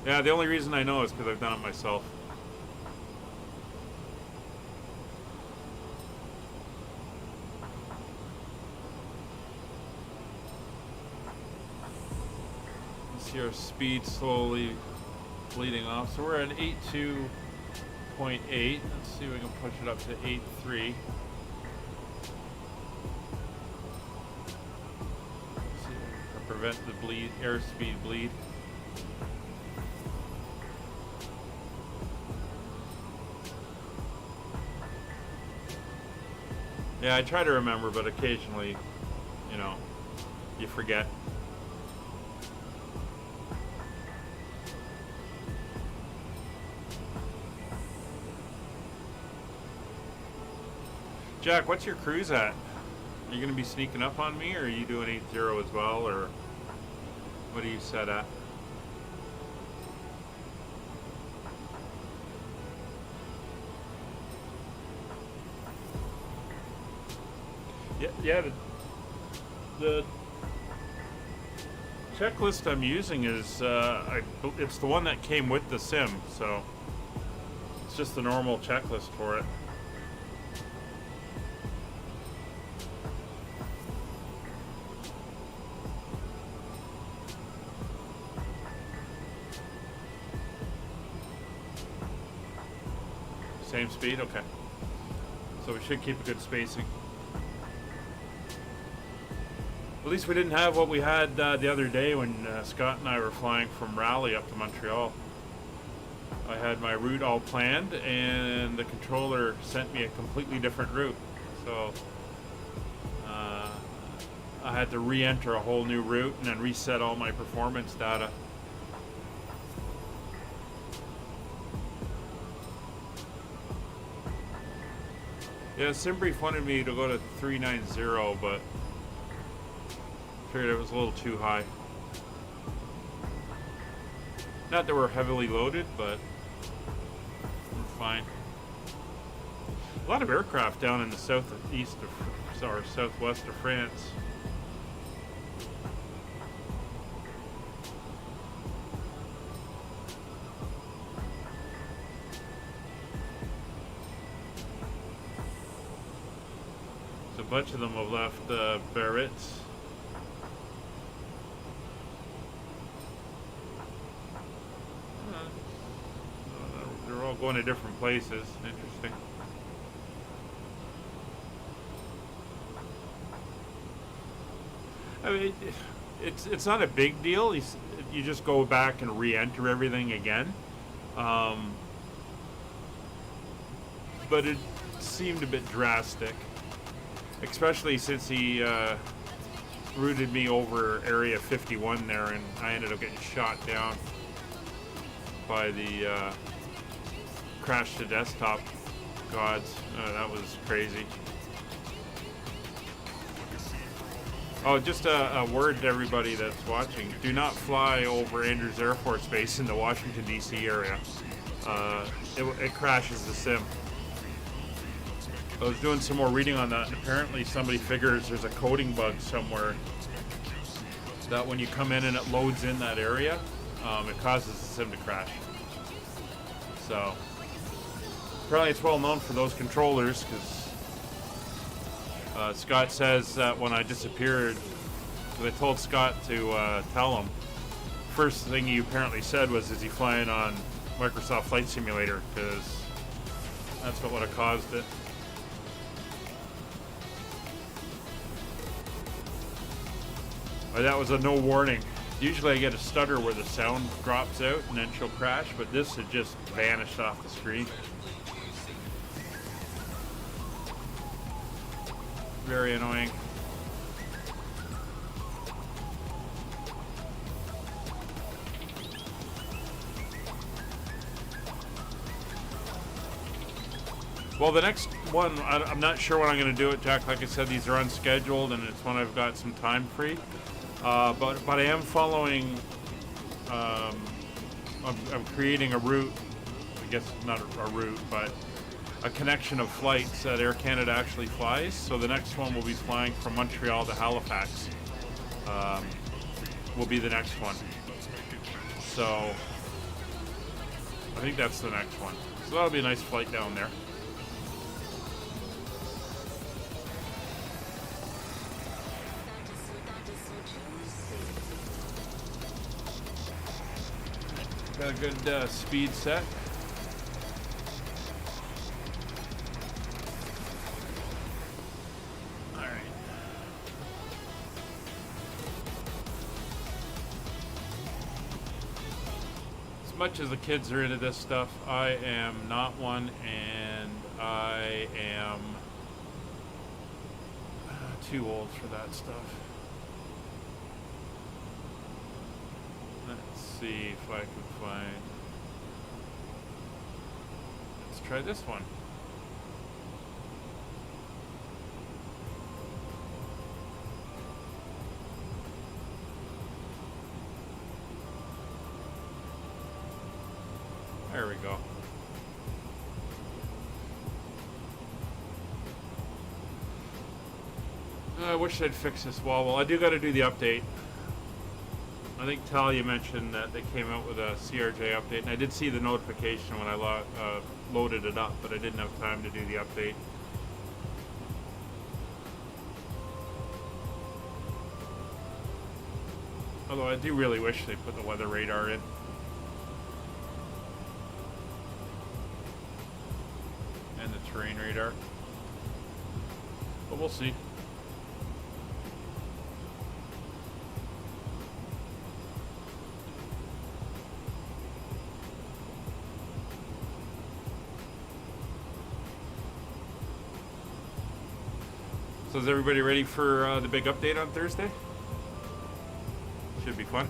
Yeah, the only reason I know is because I've done it myself. You see our speed slowly bleeding off. So we're at 8.2.8. Let's see if we can push it up to 8.3. Prevent the bleed, airspeed bleed. Yeah, I try to remember, but occasionally, you know, you forget. Jack, what's your cruise at? Are you going to be sneaking up on me, or are you doing 8.0 as well, or what are you set at? Yeah, the checklist I'm using is, it's the one that came with the sim, so it's just the normal checklist for it. Same speed? Okay. So we should keep a good spacing. At least we didn't have what we had the other day when Scott and I were flying from Raleigh up to Montreal. I had my route all planned and the controller sent me a completely different route. So I had to re-enter a whole new route and then reset all my performance data. Yeah, SimBrief wanted me to go to 390, but figured it was a little too high. Not that we're heavily loaded, but we're fine. A lot of aircraft down in the southeast of, or southwest of France. A bunch of them have left Biarritz. They're all going to different places. Interesting. I mean, it's not a big deal. You just go back and re-enter everything again. But it seemed a bit drastic. Especially since he routed me over Area 51 there, and I ended up getting shot down by the crash to desktop gods. That was crazy. Oh, just a word to everybody that's watching. Do not fly over Andrews Air Force Base in the Washington, D.C. area. It crashes the sim. I was doing some more reading on that, and apparently somebody figures there's a coding bug somewhere that when you come in and it loads in that area, it causes the sim to crash. So apparently it's well known for those controllers, because Scott says that when I disappeared, I told Scott to tell him. First thing he apparently said was, is he flying on Microsoft Flight Simulator? Because that's what would have caused it. But that was a no warning. Usually I get a stutter where the sound drops out and then she'll crash, but this had just vanished off the screen. Very annoying. Well, the next one, I'm not sure when I'm going to do it, Jack. Like I said, these are unscheduled, and it's when I've got some time free. But I am following. I'm creating a route. I guess not a route, but a connection of flights that Air Canada actually flies. So the next one will be flying from Montreal to Halifax. Will be the next one. So I think that's the next one. So that'll be a nice flight down there. Got a good speed set. All right. As much as the kids are into this stuff, I am not one, and I am too old for that stuff. Let's see if I can find. Let's try this one. There we go. I wish I'd fix this wall. Well, I do got to do the update. I think Talia mentioned that they came out with a CRJ update, and I did see the notification when I loaded it up, but I didn't have time to do the update. Although I do really wish they put the weather radar in. And the terrain radar. But we'll see. So is everybody ready for the big update on Thursday? Should be fun.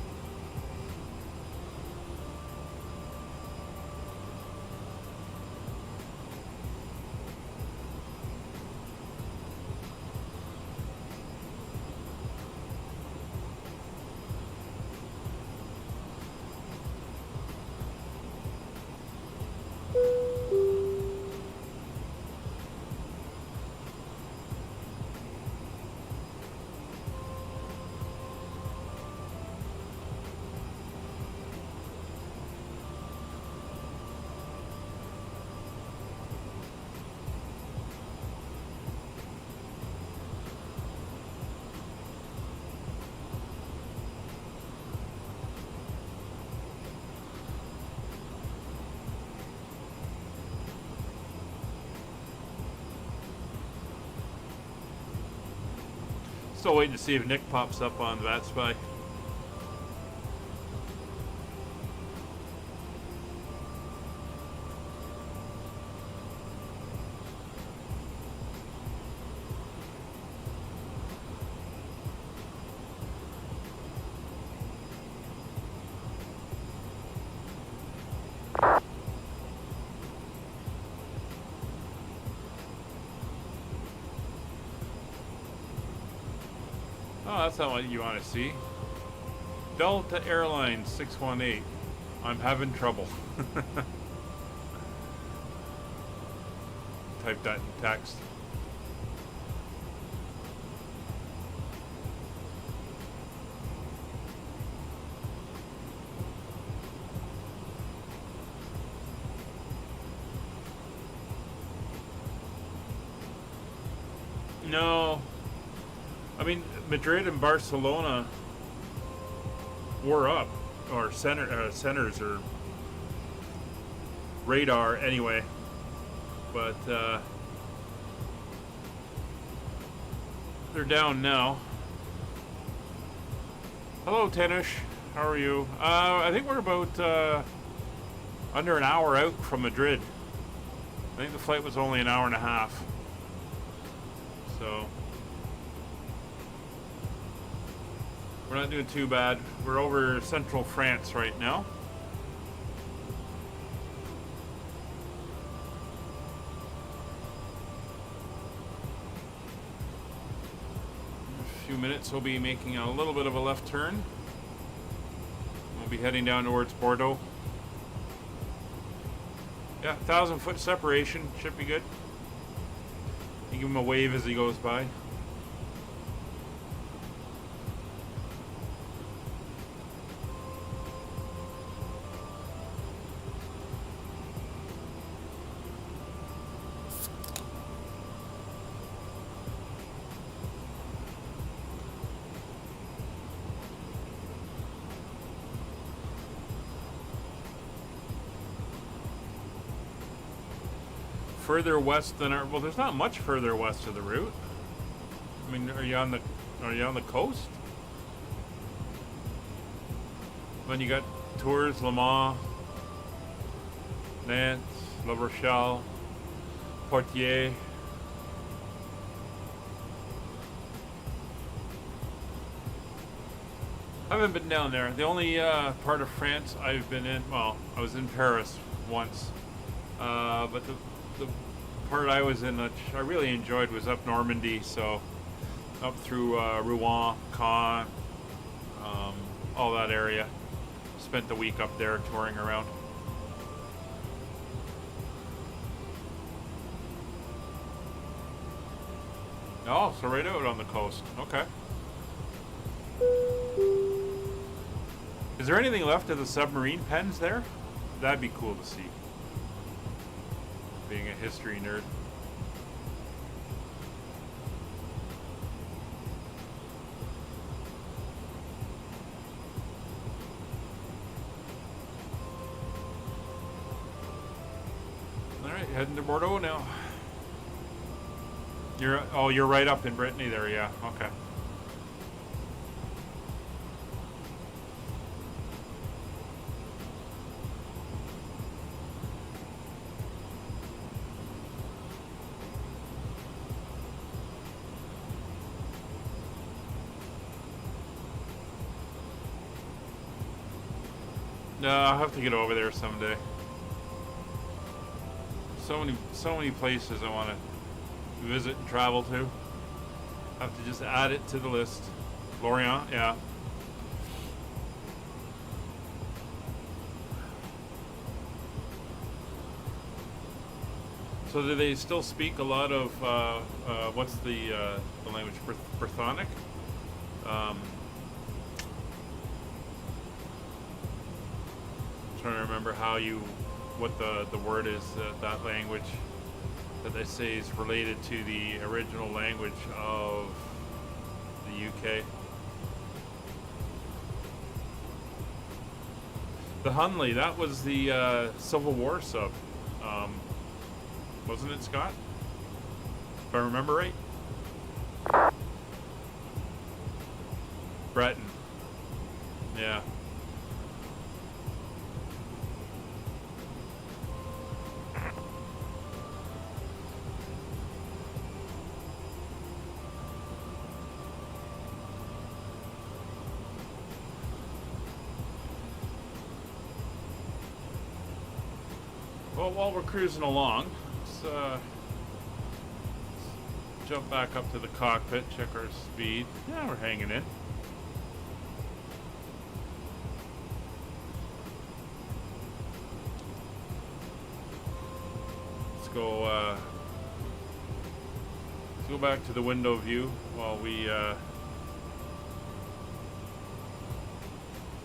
Still waiting to see if Nick pops up on VATSim. Oh, that's not what you want to see. Delta Airlines 618. I'm having trouble. Type that in text. No. I mean, Madrid and Barcelona were up, or centers or radar anyway, but they're down now. Hello, Tenish. How are you? I think we're about under an hour out from Madrid. I think the flight was only an hour and a half. So we're not doing too bad. We're over central France right now. In a few minutes we'll be making a little bit of a left turn. We'll be heading down towards Bordeaux. Yeah, 1,000-foot separation. Should be good. You give him a wave as he goes by. Further west than our, well, there's not much further west of the route. I mean, are you on the coast? Then you got Tours, Le Mans, Nantes, La Rochelle, Poitiers. I haven't been down there. The only part of France I've been in, well, I was in Paris once, but the part I was in that I really enjoyed was up Normandy, so up through Rouen, Caen, all that area. Spent the week up there touring around. Oh, so right out on the coast. Okay. Is there anything left of the submarine pens there? That'd be cool to see. Being a history nerd. Alright, heading to Bordeaux now. You're right up in Brittany there, yeah. Okay. No, I'll have to get over there someday. So many places I want to visit and travel to. Have to just add it to the list. Lorient, yeah. So do they still speak a lot of what's the language? Brythonic? Trying to remember what the word is, that language that they say is related to the original language of the UK. The Hunley, that was the Civil War sub, wasn't it, Scott? If I remember right. Breton. Yeah. Well, while we're cruising along, let's jump back up to the cockpit, check our speed. Yeah, we're hanging in. Let's go back to the window view while we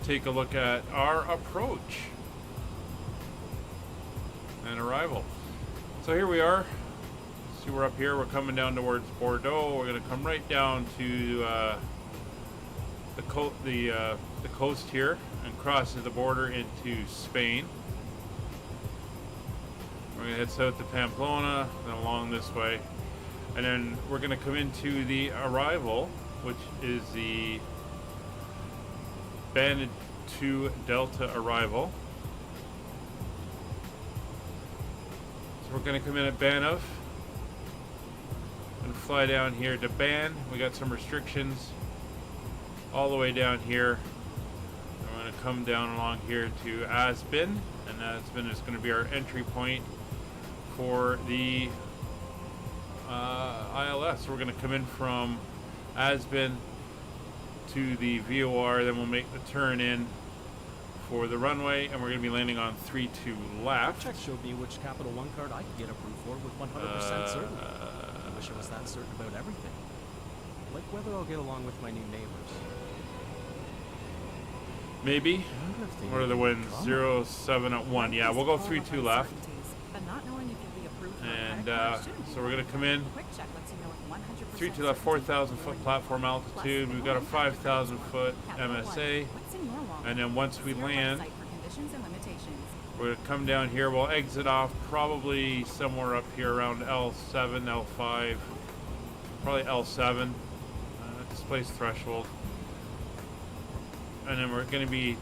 take a look at our approach and arrival. So here we are. See, we're up here. We're coming down towards Bordeaux. We're going to come right down to the coast here and cross the border into Spain. We're going to head south to Pamplona, then along this way, and then we're going to come into the arrival, which is the 2 Delta arrival. So we're going to come in at Banff and fly down here to Ban. We got some restrictions all the way down here. We're going to come down along here to Asbin, and Asbin is going to be our entry point for the ILS. So we're going to come in from Asbin to the VOR, then we'll make the turn in for the runway, and we're going to be landing on 32 left. Check showed me which Capital One card I could get approved for with 100% certainty. I wish I was that certain about everything. Like whether I'll get along with my new neighbors. Maybe. What are the winds? 07 at 1. Yeah, we'll go 32 left. And so we're going to come in 32 left, 4,000 foot platform altitude. We've got a 5,000 foot MSA. And then once we land, we're going to come down here. We'll exit off probably somewhere up here around L7, L5, probably L7. Displace threshold. And then we're going to be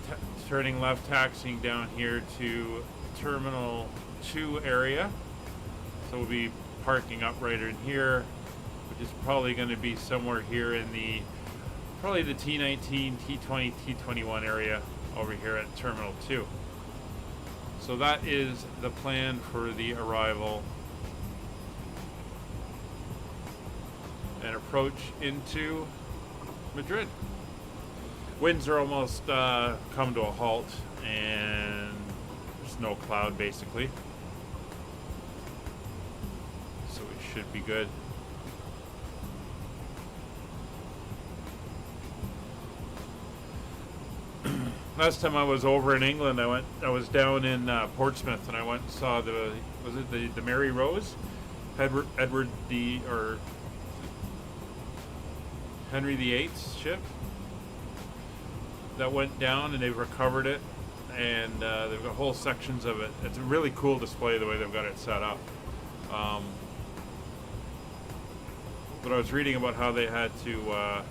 turning left, taxiing down here to Terminal 2 area. So we'll be parking up right in here, which is probably going to be somewhere here in the, probably the T19, T20, T21 area over here at Terminal 2. So that is the plan for the arrival and approach into Madrid. Winds are almost come to a halt, and there's no cloud basically. So it should be good. Last time I was over in England, I was down in Portsmouth, and I went and saw the Mary Rose, Edward the or Henry VIII's ship that went down, and they've recovered it, and they've got whole sections of it. It's a really cool display the way they've got it set up. But I was reading about how they had to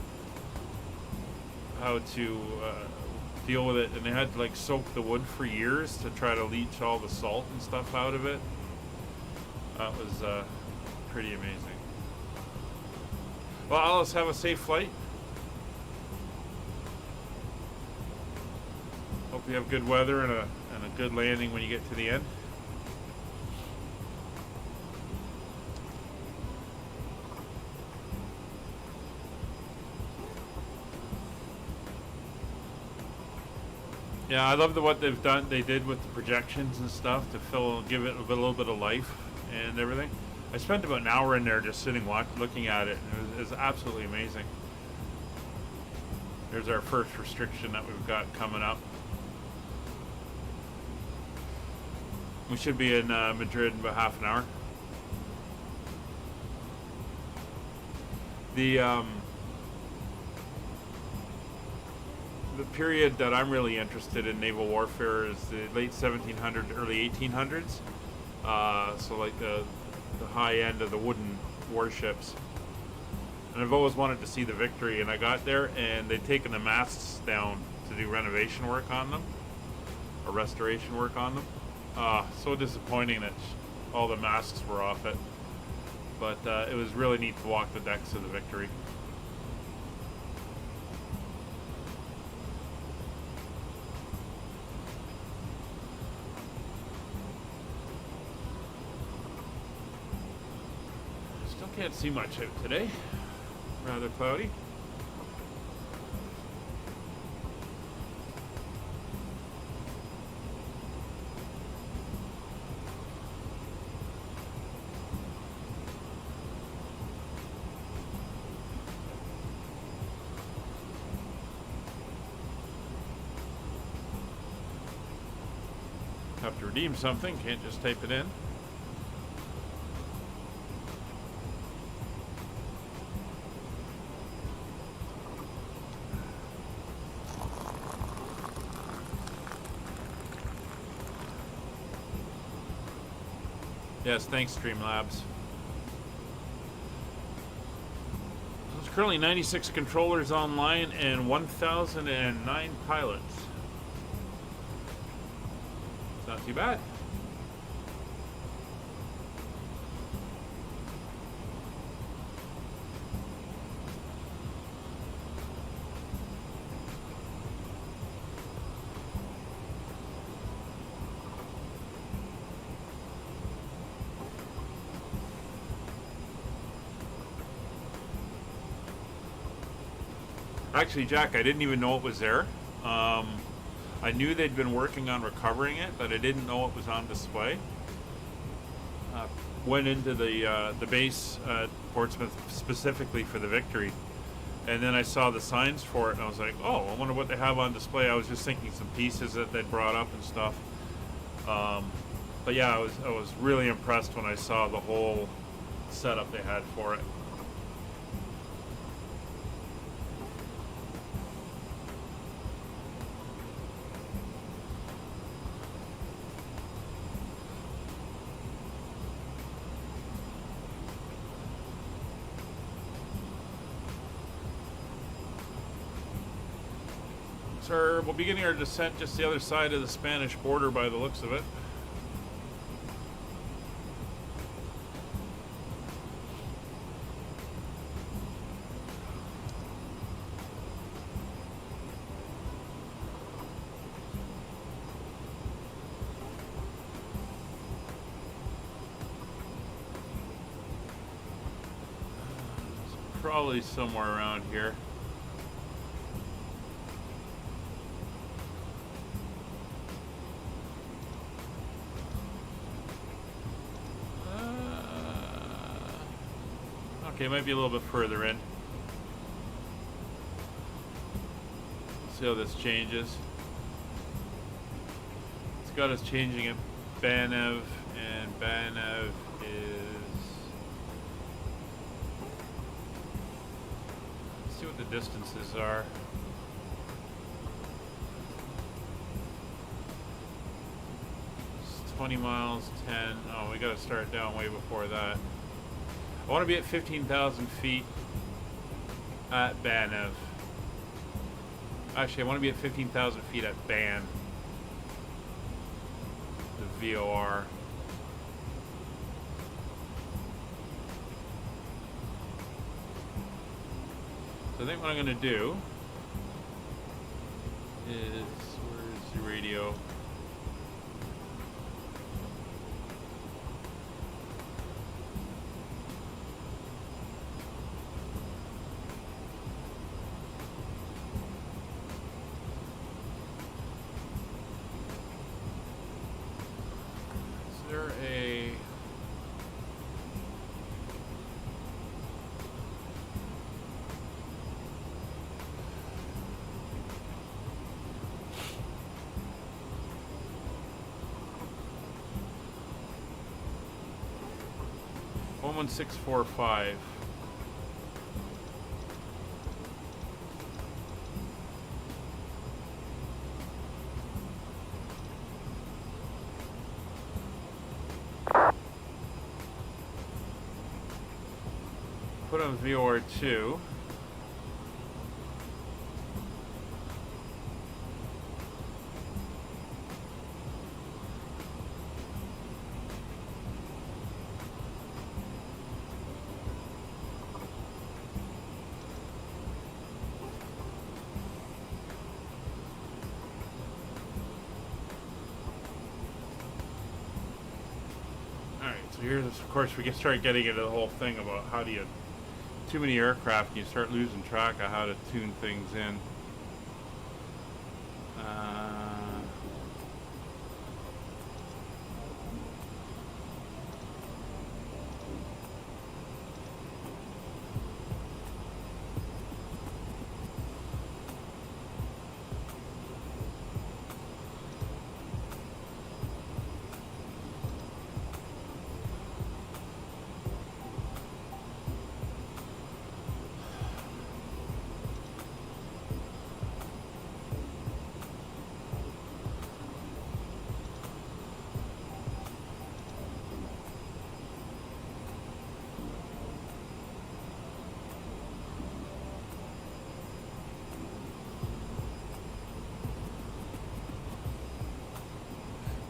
deal with it, and they had to like soak the wood for years to try to leach all the salt and stuff out of it. That was pretty amazing. Well, Alice, have a safe flight. Hope you have good weather and a good landing when you get to the end. Yeah, I love what they've done. They did with the projections and stuff to give it a little bit of life and everything. I spent about an hour in there just sitting, looking at it, and it was absolutely amazing. There's our first restriction that we've got coming up. We should be in Madrid in about half an hour. The period that I'm really interested in naval warfare is the late 1700s, early 1800s. So like the high end of the wooden warships. And I've always wanted to see the Victory, and I got there, and they'd taken the masts down to do renovation work on them, or restoration work on them. So disappointing that all the masts were off it. But it was really neat to walk the decks of the Victory. Still can't see much out today. Rather cloudy. Have to redeem something, can't just type it in. Yes, thanks, Streamlabs. There's currently 96 controllers online and 1,009 pilots. Not too bad. Actually, Jack, I didn't even know it was there. I knew they'd been working on recovering it, but I didn't know it was on display. Went into the base at Portsmouth specifically for the Victory, and then I saw the signs for it, and I was like, oh, I wonder what they have on display. I was just thinking some pieces that they'd brought up and stuff. But yeah, I was really impressed when I saw the whole setup they had for it. So we'll be getting our descent just the other side of the Spanish border by the looks of it. It's probably somewhere around here. Okay, it might be a little bit further in. Let's see how this changes. It's got us changing at Banev, and Banev is... Let's see what the distances are. It's 20 miles, 10. Oh, we gotta start down way before that. I want to be at 15,000 feet at Banev. Actually, I want to be at 15,000 feet at Ban. The VOR. So I think what I'm going to do is, where's the radio? One 645. Put on VOR2. Here's, of course, we can start getting into the whole thing about how do you, too many aircraft, and you start losing track of how to tune things in.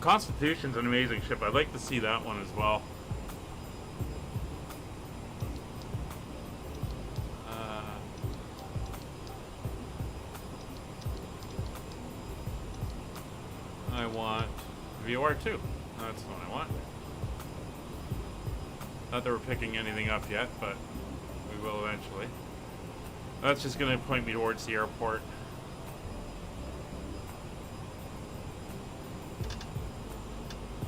Constitution's an amazing ship. I'd like to see that one as well. I want VOR2. That's the one I want. Not that we're picking anything up yet, but we will eventually. That's just going to point me towards the airport.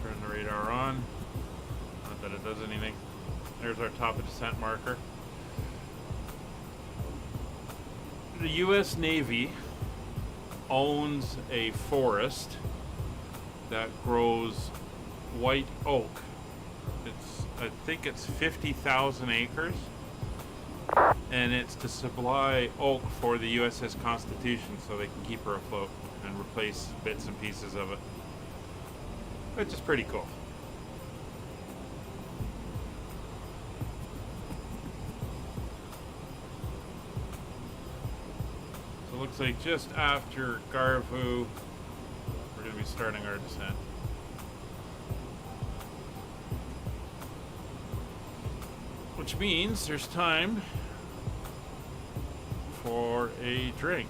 Turn the radar on. Not that it does anything. There's our top of descent marker. The U.S. Navy owns a forest that grows white oak. I think it's 50,000 acres, and it's to supply oak for the USS Constitution so they can keep her afloat and replace bits and pieces of it, which is pretty cool. So it looks like just after Garvu, we're going to be starting our descent. Which means there's time for a drink.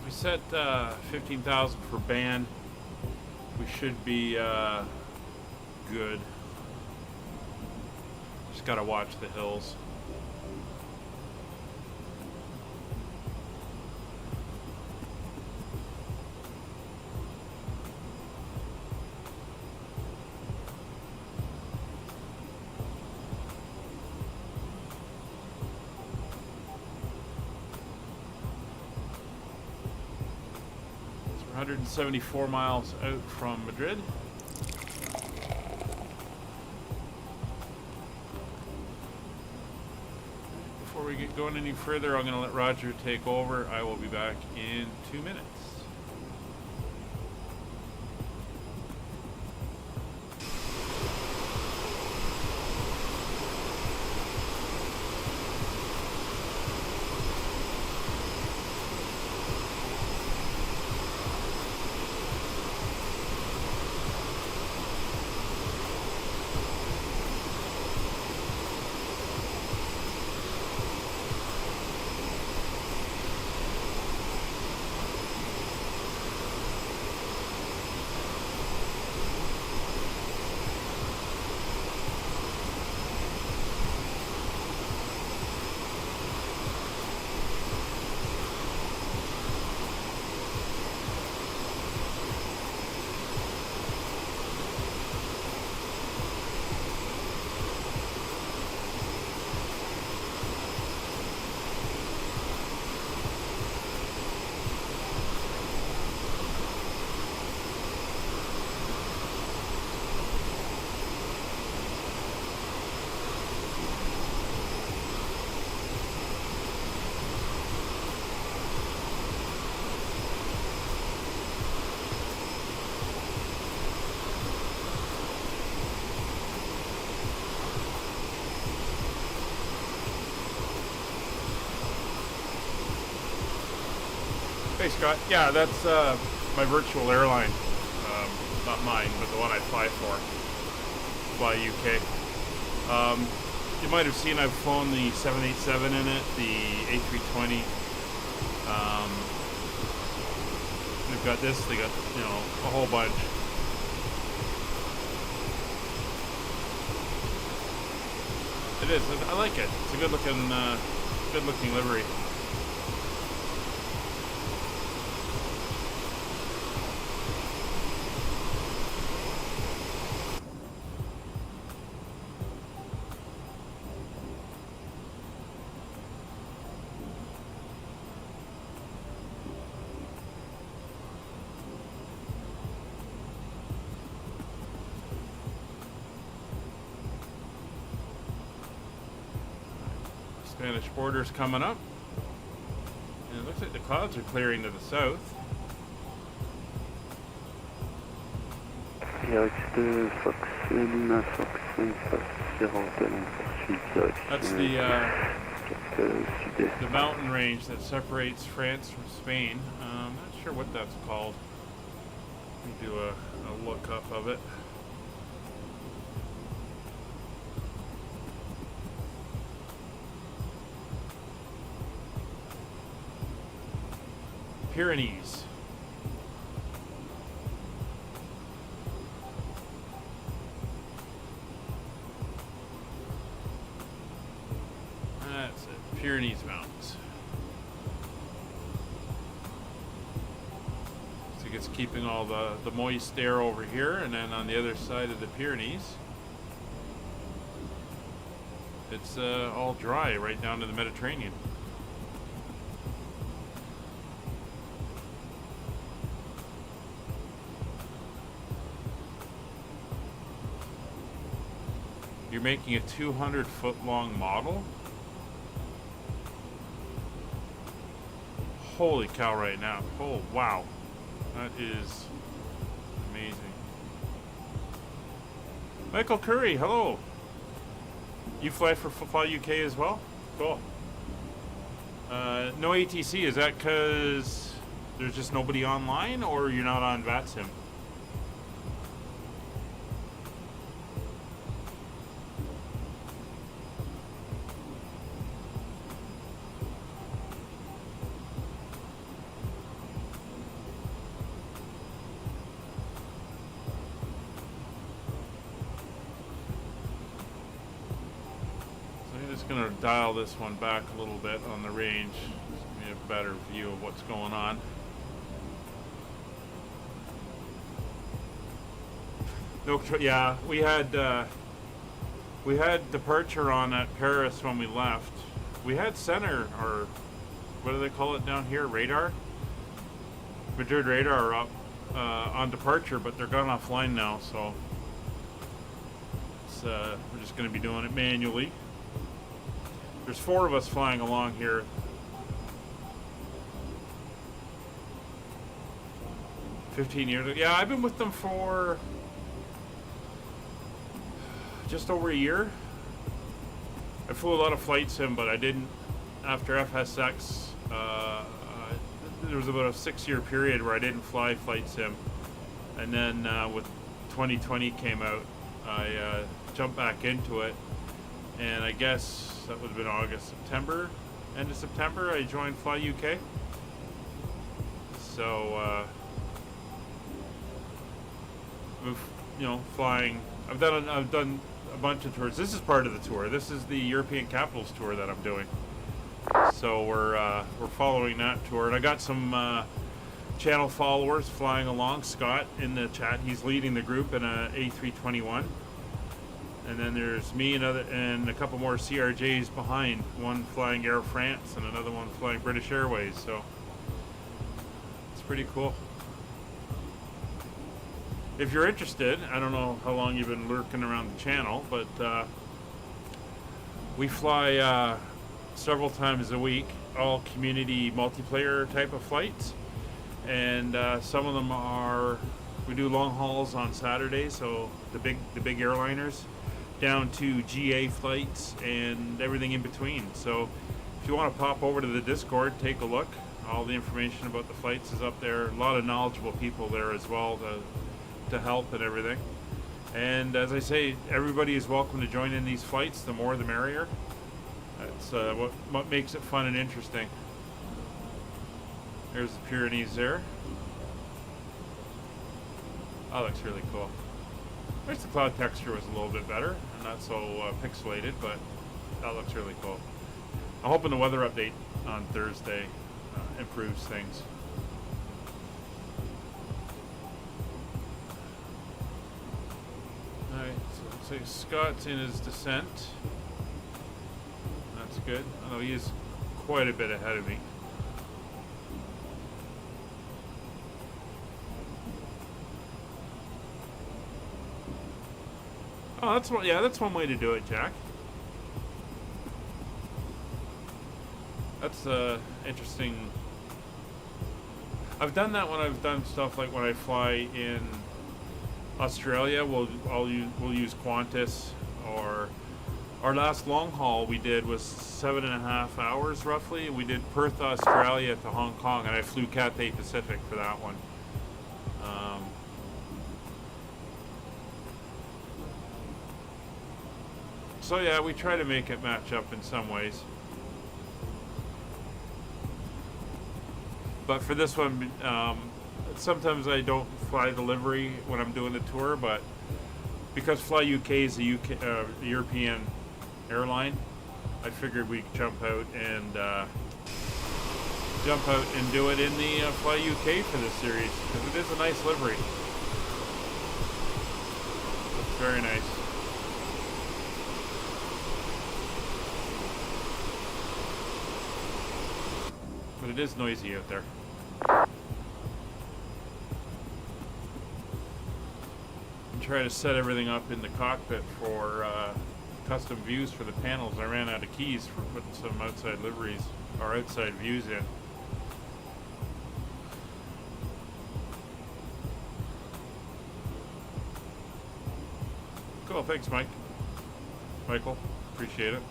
Set 15,000 for band. We should be good. Just gotta watch the hills. We're 174 miles out from Madrid. Before we get going any further, I'm going to let Roger take over. I will be back in 2 minutes. Hey Scott, yeah, that's my virtual airline. Not mine, but the one I fly for. Fly UK. You might have seen I've flown the 787 in it, the A320. They've got this, they got, you know, a whole bunch. It is, I like it. It's a good looking livery. Spanish border's coming up. And it looks like the clouds are clearing to the south. That's the mountain range that separates France from Spain. I'm not sure what that's called. Let me do a look up of it. Pyrenees. That's it, Pyrenees Mountains. So it's keeping all the moist air over here, and then on the other side of the Pyrenees, it's all dry right down to the Mediterranean. You're making a 200-foot long model? Holy cow right now. Oh, wow. That is amazing. Michael Curry, hello. You fly for Fly UK as well? Cool. No ATC, is that because there's just nobody online, or you're not on VATSim? Going to dial this one back a little bit on the range, just give me a better view of what's going on. No, yeah, we had departure on at Paris when we left. We had center, or what do they call it down here? Radar. Madrid radar up on departure, but they're gone offline now, so it's, we're just going to be doing it manually. There's 4 of us flying along here. $15 years ago. Yeah, I've been with them for just over a year. I flew a lot of flight sim, but I didn't after FSX. There was about a 6-year period where I didn't fly flight sim, and then with 2020 came out, I jumped back into it, and I guess that would have been August, September, end of September, I joined Fly UK. So, you know, flying. I've done a bunch of tours. This is part of the tour. This is the European Capitals tour that I'm doing. So we're following that tour, and I got some channel followers flying along. Scott in the chat, he's leading the group in a A321. And then there's me and a couple more CRJs behind, one flying Air France and another one flying British Airways, so it's pretty cool. If you're interested, I don't know how long you've been lurking around the channel, but we fly several times a week, all community multiplayer type of flights, and some of them are, we do long hauls on Saturdays, so the big airliners, down to GA flights and everything in between. So if you want to pop over to the Discord, take a look. All the information about the flights is up there. A lot of knowledgeable people there as well to help and everything. And as I say, everybody is welcome to join in these flights. The more the merrier. That's what makes it fun and interesting. There's the Pyrenees there. Oh, that looks really cool. I wish the cloud texture was a little bit better and not so pixelated, but that looks really cool. I'm hoping the weather update on Thursday improves things. Alright, so looks like Scott's in his descent. That's good, although he is quite a bit ahead of me. Oh, that's one way to do it, Jack. That's interesting. I've done that when I've done stuff like when I fly in Australia. We'll use Qantas, or our last long haul we did was 7.5 hours roughly. We did Perth, Australia to Hong Kong, and I flew Cathay Pacific for that one. So yeah, we try to make it match up in some ways. But for this one, sometimes I don't fly delivery when I'm doing the tour, but because Fly UK is a European airline, I figured we'd jump out and do it in the Fly UK for this series, because it is a nice livery. It's very nice. But it is noisy out there. I'm trying to set everything up in the cockpit for custom views for the panels. I ran out of keys for putting some outside liveries or outside views in. Cool, thanks Michael, appreciate it.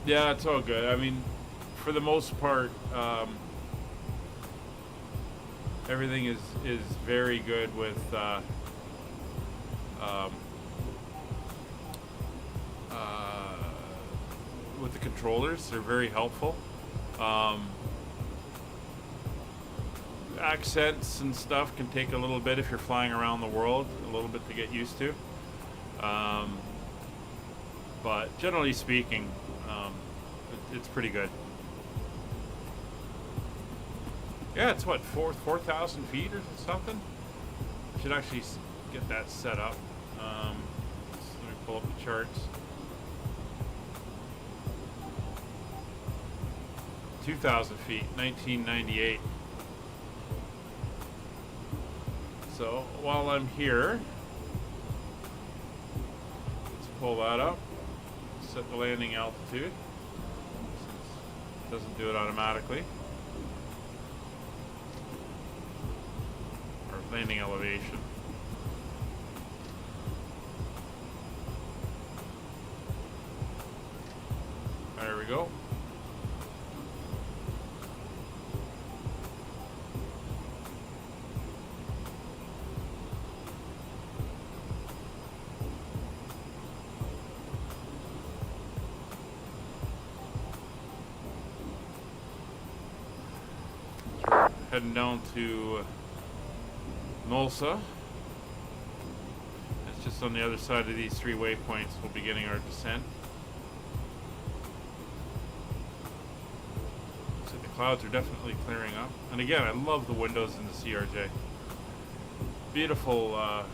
Yeah, it's all good. I mean, for the most part, everything is very good with the controllers. They're very helpful. Accents and stuff can take a little bit if you're flying around the world, a little bit to get used to. But generally speaking, it's pretty good. Yeah, it's what, 4,000 feet or something? I should actually get that set up. Let me pull up the charts. 2,000 feet, 1998. So while I'm here, let's pull that up. Set the landing altitude. It doesn't do it automatically. Or landing elevation. There we go. Heading down to Nolsa. It's just on the other side of these 3 waypoints. We'll be getting our descent. So the clouds are definitely clearing up. And again, I love the windows in the CRJ. Beautiful. I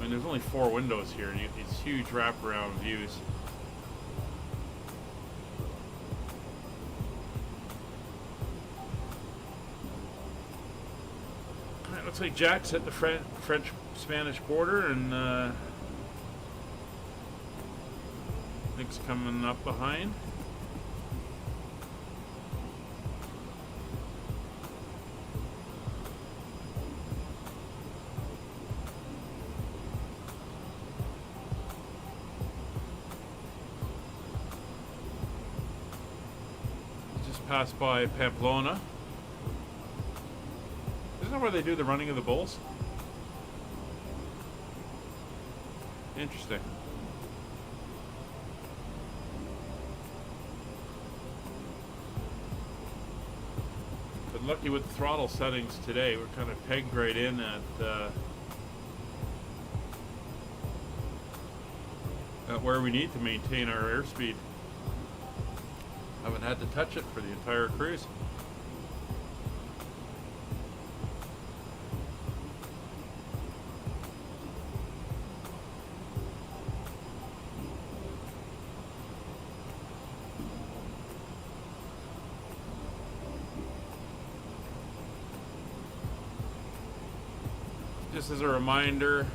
mean, there's only 4 windows here, and you get these huge wraparound views. Looks like Jack's at the French-Spanish border, and Nick's coming up behind. Just passed by Pamplona. Isn't that where they do the running of the bulls? Interesting. But lucky with the throttle settings today, we're kind of pegged right in at where we need to maintain our airspeed. Haven't had to touch it for the entire cruise. just as a reminder,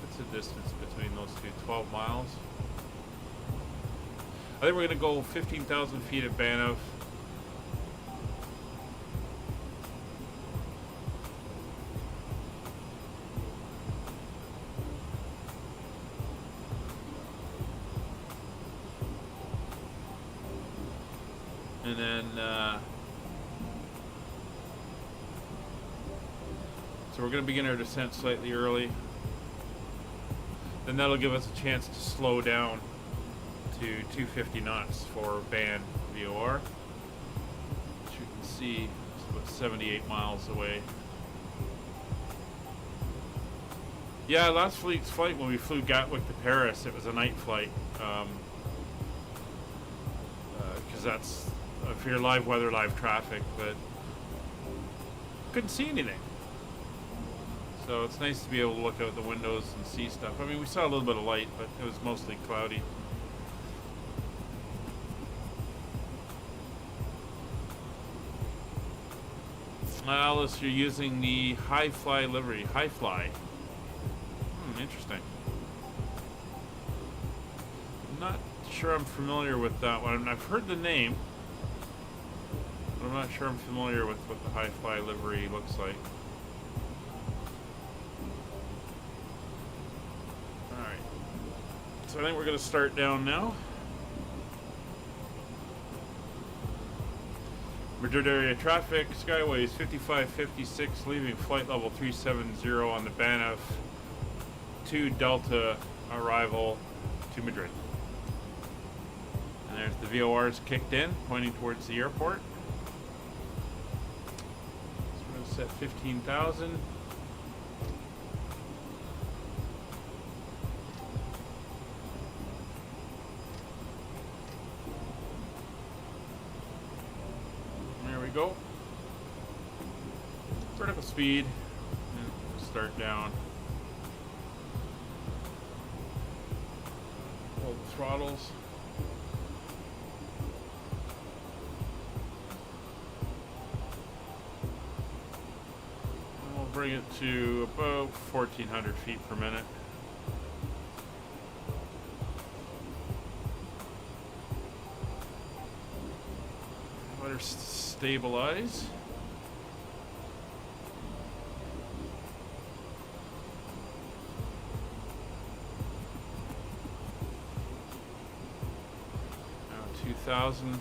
what's the distance between those two? 12 miles. I think we're going to go 15,000 feet at Banff. And then, so we're going to begin our descent slightly early. Then that'll give us a chance to slow down to 250 knots for band VOR. As you can see, it's about 78 miles away. Yeah, last fleet's flight when we flew Gatwick to Paris, it was a night flight. Because that's, if you're live weather, live traffic, but couldn't see anything. So it's nice to be able to look out the windows and see stuff. I mean, we saw a little bit of light, but it was mostly cloudy. Alice, you're using the Hi-Fly livery. Hi-Fly. Interesting. I'm not sure I'm familiar with that one. I've heard the name, but I'm not sure I'm familiar with what the Hi-Fly livery looks like. Alright. So I think we're going to start down now. Madrid area traffic, Skyways 5556, leaving flight level 370 on the Banff 2 Delta arrival to Madrid. And there's the VORs kicked in, pointing towards the airport. So we're going to set 15,000. Go. Vertical speed. And start down. Hold the throttles. And we'll bring it to about 1,400 feet per minute. Let her stabilize. Now 2,000.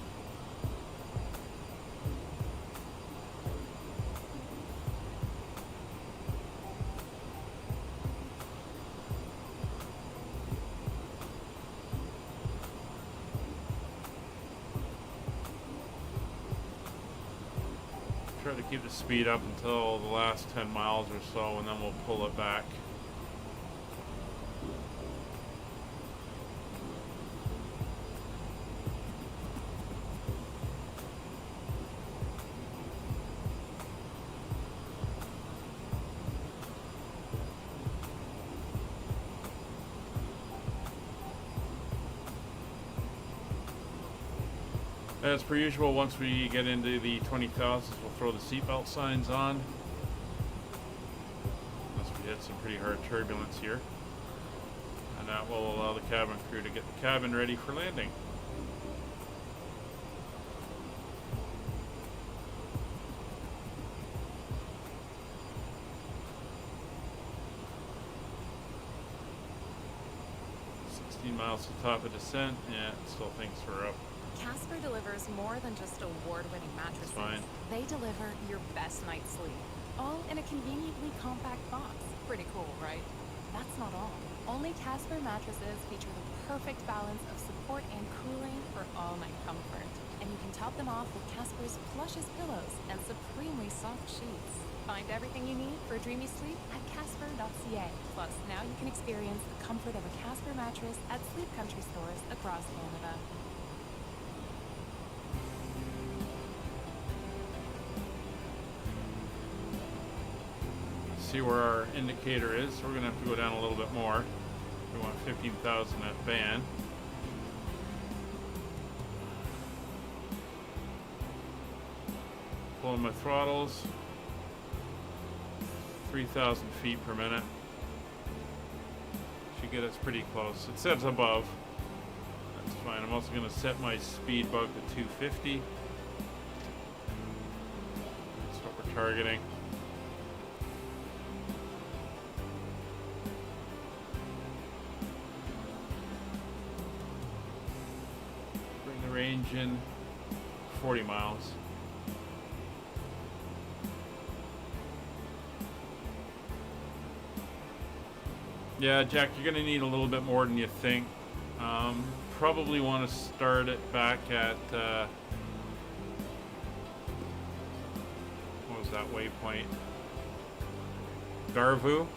Try to keep the speed up until the last 10 miles or so, and then we'll pull it back. As per usual, once we get into the 20,000s, we'll throw the seatbelt signs on. Unless we hit some pretty hard turbulence here. And that will allow the cabin crew to get the cabin ready for landing. Miles to the top of descent. Yeah, it still thinks we're up. Casper delivers more than just award-winning mattresses. Fine. They deliver your best night's sleep, all in a conveniently compact box. Pretty cool, right? That's not all. Only Casper mattresses feature the perfect balance of support and cooling for all-night comfort. And you can top them off with Casper's plushest pillows and supremely soft sheets. Find everything you need for a dreamy sleep at casper.ca. Plus, now you can experience the comfort of a Casper mattress at Sleep Country stores across Canada. See where our indicator is, so we're going to have to go down a little bit more. We want 15,000 at band. Pulling my throttles. 3,000 feet per minute. Should get us pretty close. It says above. That's fine. I'm also going to set my speed bug to 250. That's what we're targeting. Bring the range in 40 miles. Yeah, Jack, you're going to need a little bit more than you think. Probably want to start it back at, what was that waypoint? Garvu.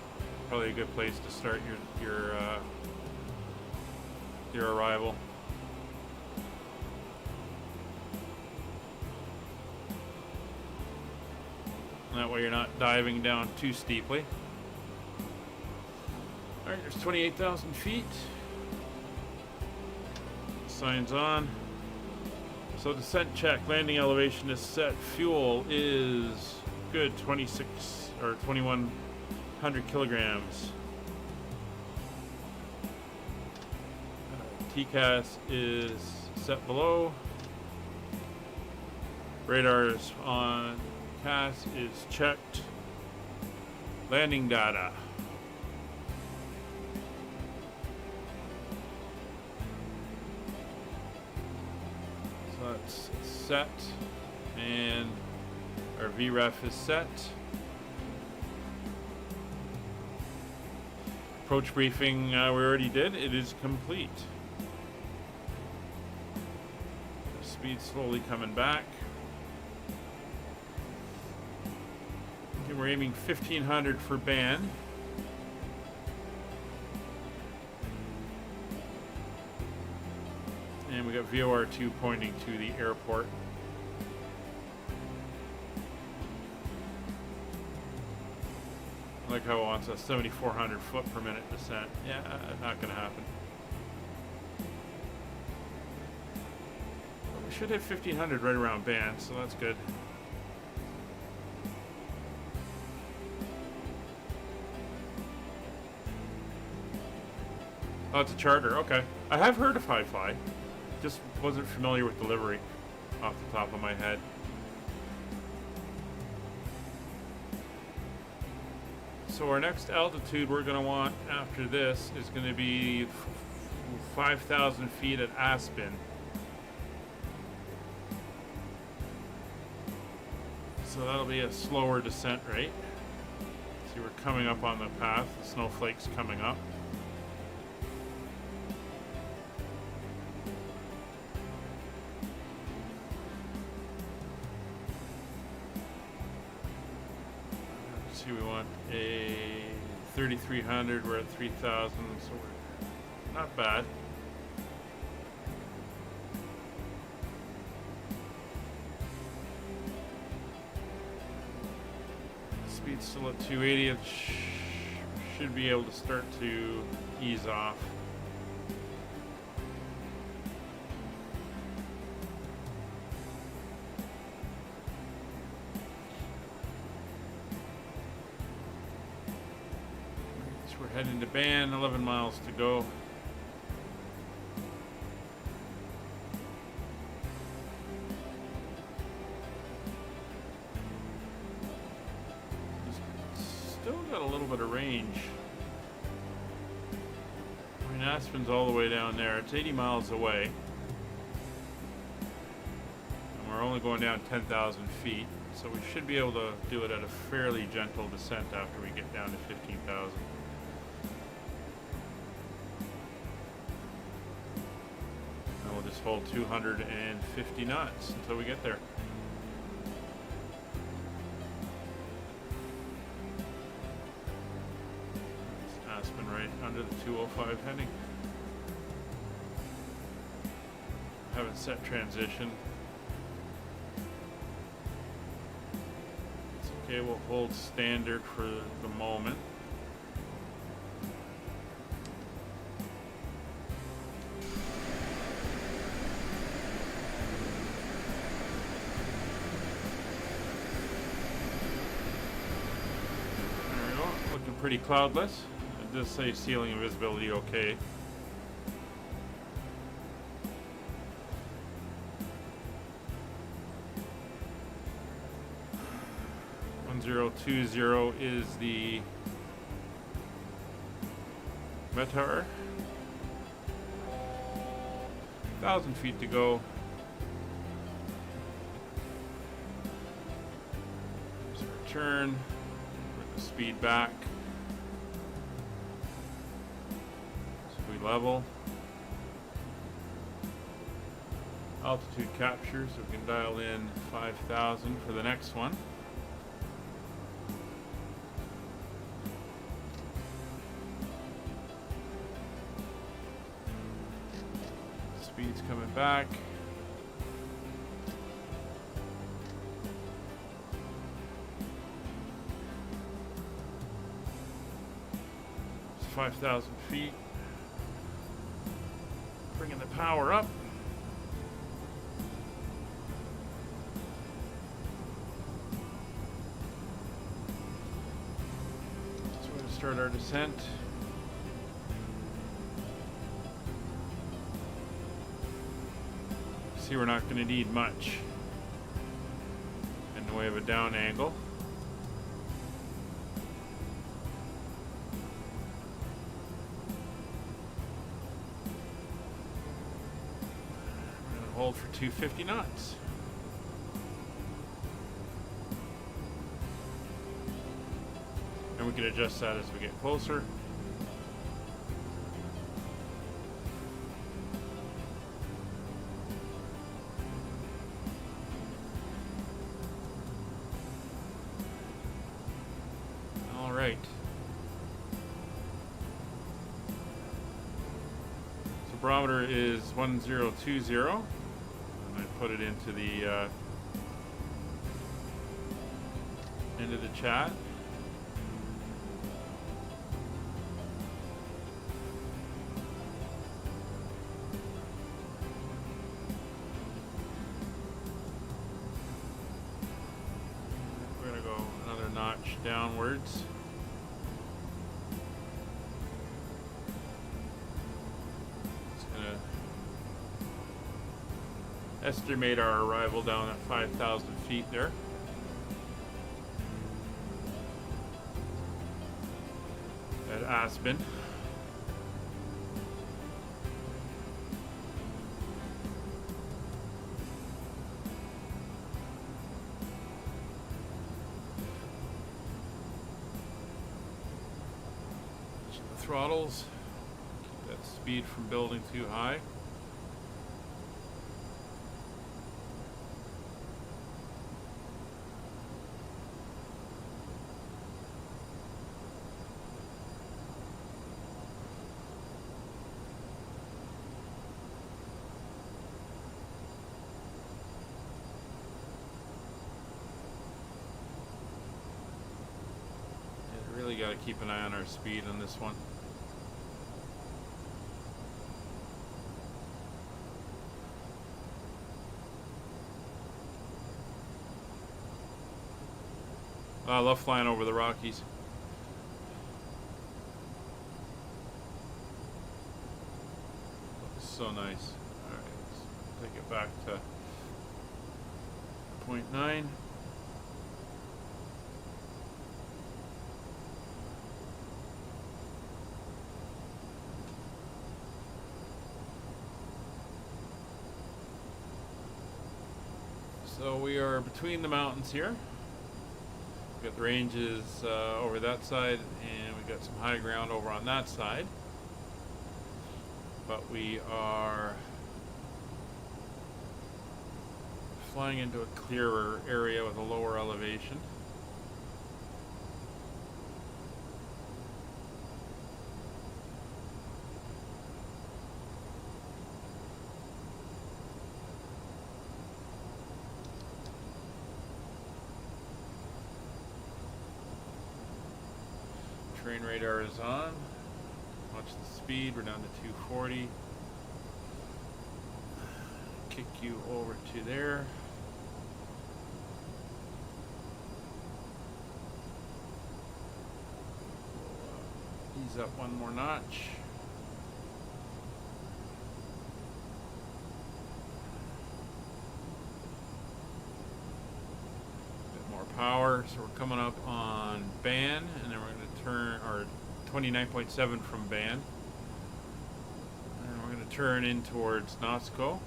Probably a good place to start your arrival. That way you're not diving down too steeply. Alright, there's 28,000 feet. Signs on. So descent check. Landing elevation is set. Fuel is good. 26 or 2,100 kilograms. TCAS is set below. Radar is on. CAS is checked. Landing data. So that's set, and our VREF is set. Approach briefing we already did. It is complete. Speed slowly coming back. Okay, we're aiming 1,500 for band. And we got VOR2 pointing to the airport. I like how it wants a 7,400 foot per minute descent. Yeah, not gonna happen. But we should hit 1,500 right around band, so that's good. Oh, it's a charter. Okay. I have heard of Hi-Fi. Just wasn't familiar with delivery off the top of my head. So our next altitude we're going to want after this is going to be 5,000 feet at Aspen. So that'll be a slower descent rate. See, we're coming up on the path. The snowflake's coming up. We want a 3,300. We're at 3,000, so we're not bad. Speed's still at 280. It should be able to start to ease off. Heading to band, 11 miles to go. Still got a little bit of range. I mean, Aspen's all the way down there. It's 80 miles away. And we're only going down 10,000 feet. So we should be able to do it at a fairly gentle descent after we get down to 15,000. Just hold 250 knots until we get there. It's Aspen right under the 205 heading. Haven't set transition. It's okay, we'll hold standard for the moment. pretty cloudless. It does say ceiling and visibility okay. .020 is the METAR. 1,000 feet to go. So return, put the speed back. So we level. Altitude capture, so we can dial in 5,000 for the next one. Speed's coming back. It's 5,000 feet. Bringing the power up. So we're going to start our descent. See, we're not going to need much in the way of a down angle. We're going to hold for 250 knots. And we can adjust that as we get closer. Barometer is 1020, and I put it into the chat. We're gonna go another notch downwards. Estimate our arrival down at 5,000 feet there. At Aspen. The throttles, keep that speed from building too high. Got to keep an eye on our speed on this one. I love flying over the Rockies. It's so nice. Alright, let's take it back to 0.9. So we are between the mountains here. We've got the ranges over that side, and we've got some high ground over on that side. But we are flying into a clearer area with a lower elevation. Terrain radar is on. Watch the speed. We're down to 240. Kick you over to there. Ease up one more notch. Bit more power. So we're coming up on Ban, and then we're going to turn, or 29.7 from Ban. And we're going to turn in towards Nosco.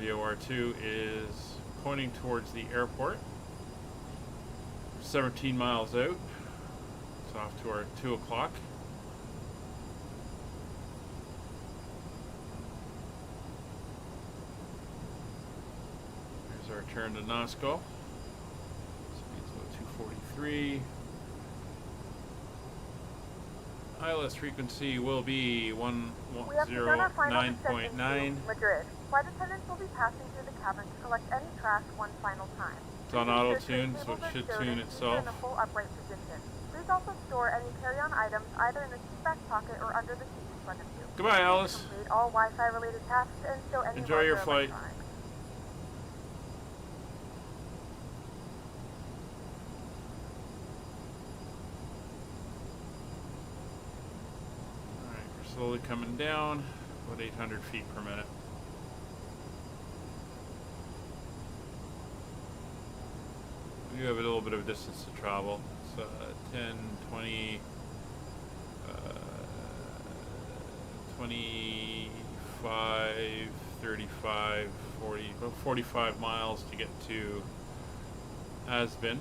VOR2 is pointing towards the airport. 17 miles out. It's off to our 2 o'clock. Here's our turn to Nosco. Speed's about 243. ILS frequency will be 109.9. Madrid. Flight attendants will be passing through the cabin to collect any trash one final time. It's on auto tune, so it should tune In itself. a full upright position. Please also store any carry-on items either in the seat back pocket or under the seat in front of you. Goodbye, Alice. Complete all Wi-Fi related tasks and show any Enjoy your hardware flight. electronics. Alright, we're slowly coming down, about 800 feet per minute. We do have a little bit of distance to travel. It's 10, 20, 25, 35, 40, about 45 miles to get to Asbin.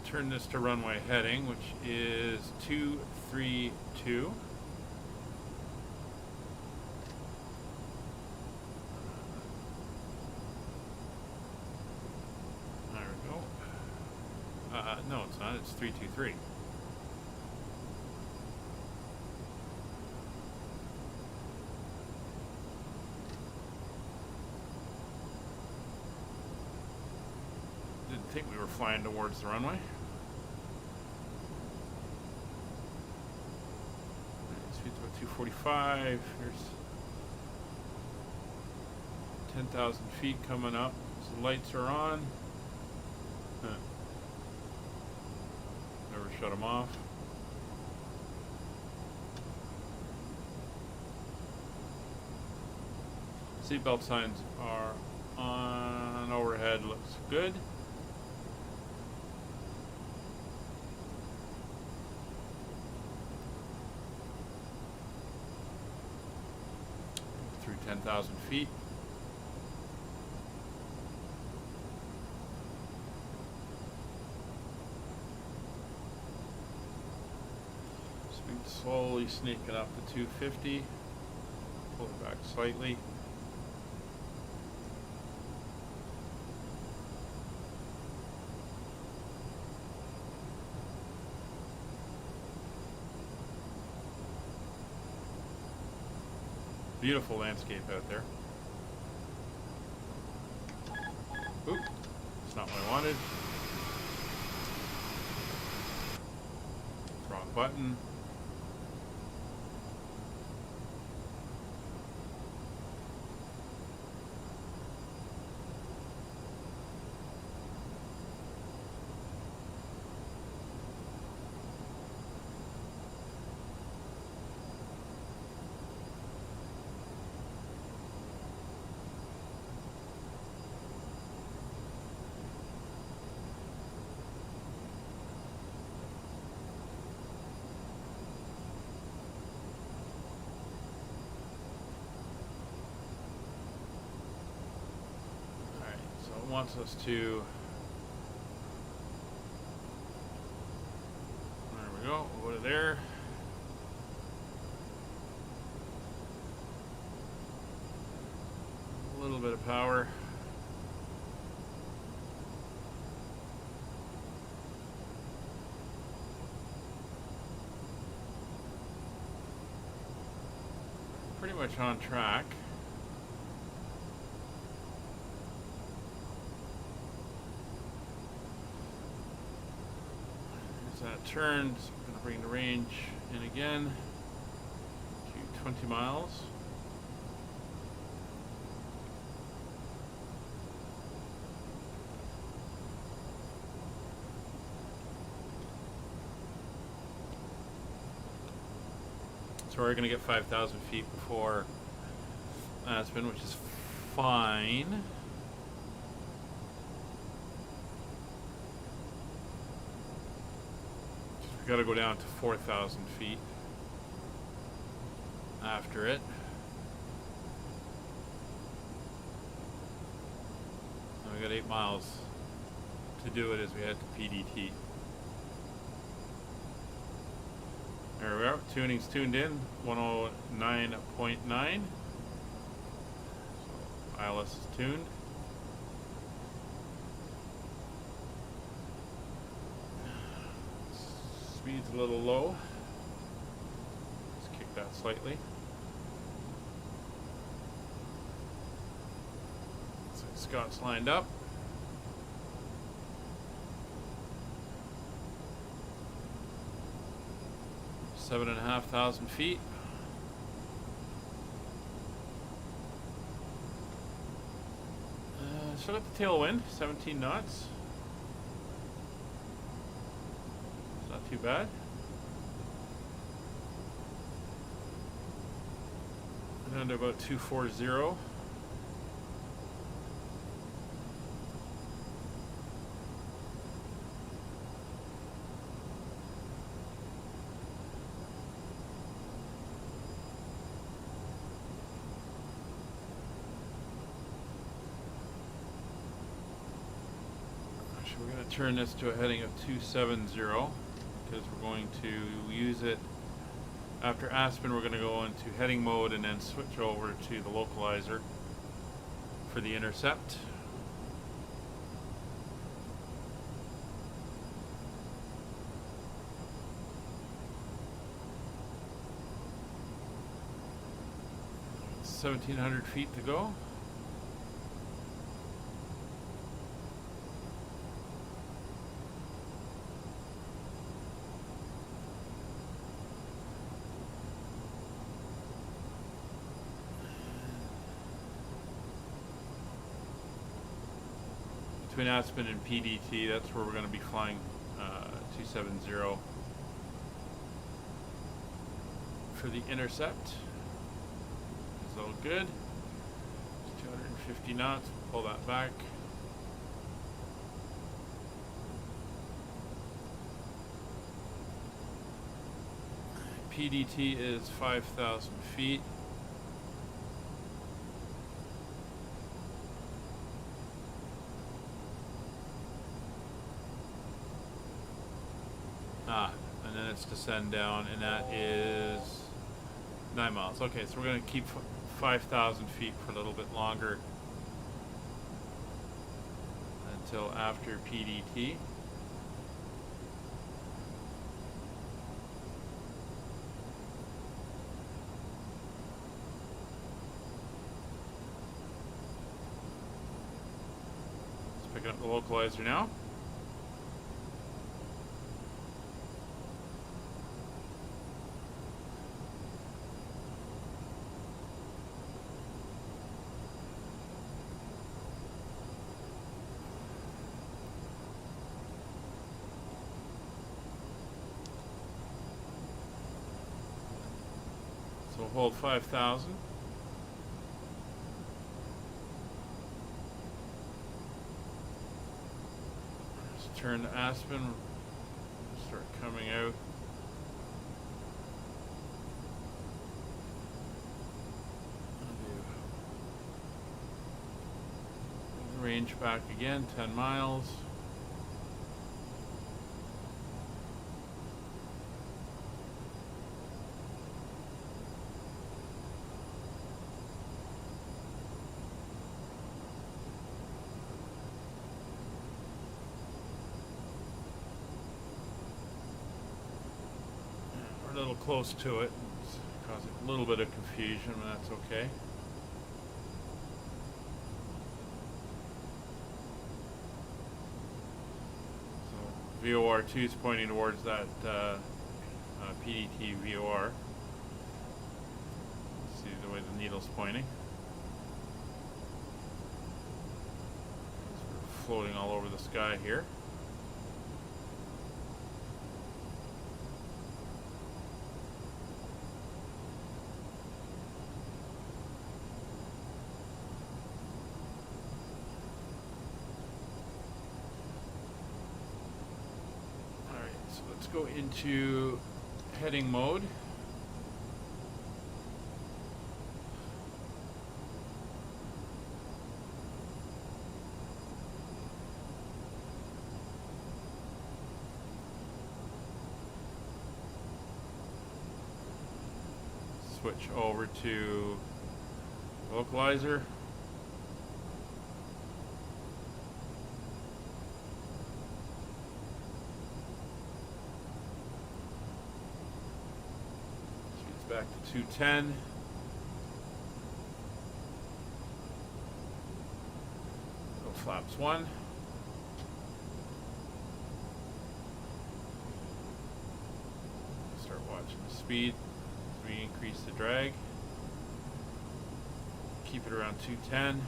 Turn this to runway heading, which is 232. There we go. No, it's not. It's 323. Didn't think we were flying towards the runway. Speed's about 245. Here's 10,000 feet coming up. So the lights are on. Never shut them off. Seatbelt signs are on. Overhead looks good. Through 10,000 feet. Speed slowly sneaking up to 250. Pull it back slightly. Beautiful landscape out there. Oop, that's not what I wanted. Wrong button. Wants us to, there we go, we'll go to there. A little bit of power. Pretty much on track. That turns, I'm going to bring the range in again to 20 miles. So we're going to get 5,000 feet before Aspen, which is fine. We've got to go down to 4,000 feet after it. And we got 8 miles to do it as we head to PDT. There we are. Tuning's tuned in, 109.9. So ILS is tuned. Speed's a little low. Let's kick that slightly. So Scott's lined up. Seven and a half thousand feet. Still got the tailwind, 17 knots. It's not too bad. Down to about 240. We're going to turn this to a heading of 270 because we're going to use it after Aspen. We're going to go into heading mode and then switch over to the localizer for the intercept. It's 1,700 feet to go. Between Aspen and PDT, that's where we're going to be flying 270 for the intercept. It's all good. It's 250 knots. We'll pull that back. PDT is 5,000 feet. And then it's descend down, and that is 9 miles. Okay, so we're going to keep 5,000 feet for a little bit longer until after PDT. Let's pick up the localizer now. So we'll hold 5,000. Let's turn to Aspen. Start coming out. Range back again, 10 miles. A little close to it. It's causing a little bit of confusion, but that's okay. So VOR2 is pointing towards that PDT VOR. See the way the needle's pointing. So we're floating all over the sky here. Alright, so let's go into heading mode. Switch over to localizer. Speed's back to 210. Go flaps 1. Start watching the speed. We increase the drag, keep it around 210.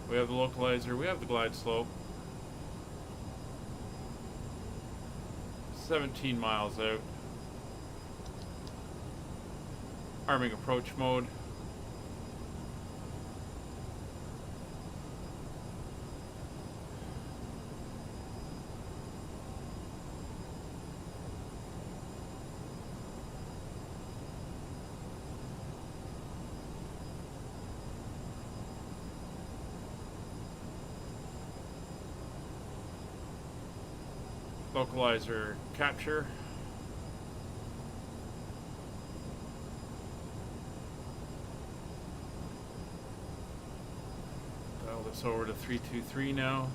We have the localizer, we have the glide slope. 17 miles out. Arming approach mode. Localizer capture. Dial this over to 323 now.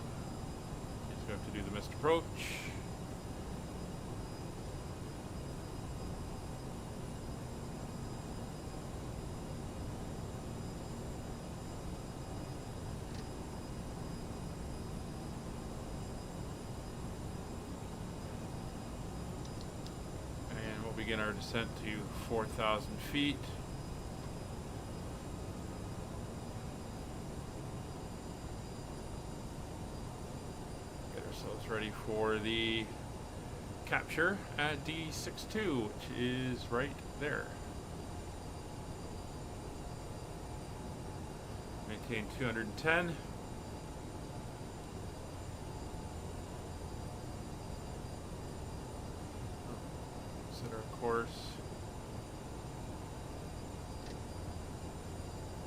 Just have to do the missed approach. Begin our descent to 4,000 feet. Get ourselves ready for the capture at D62, which is right there. Maintain 210. Set our course.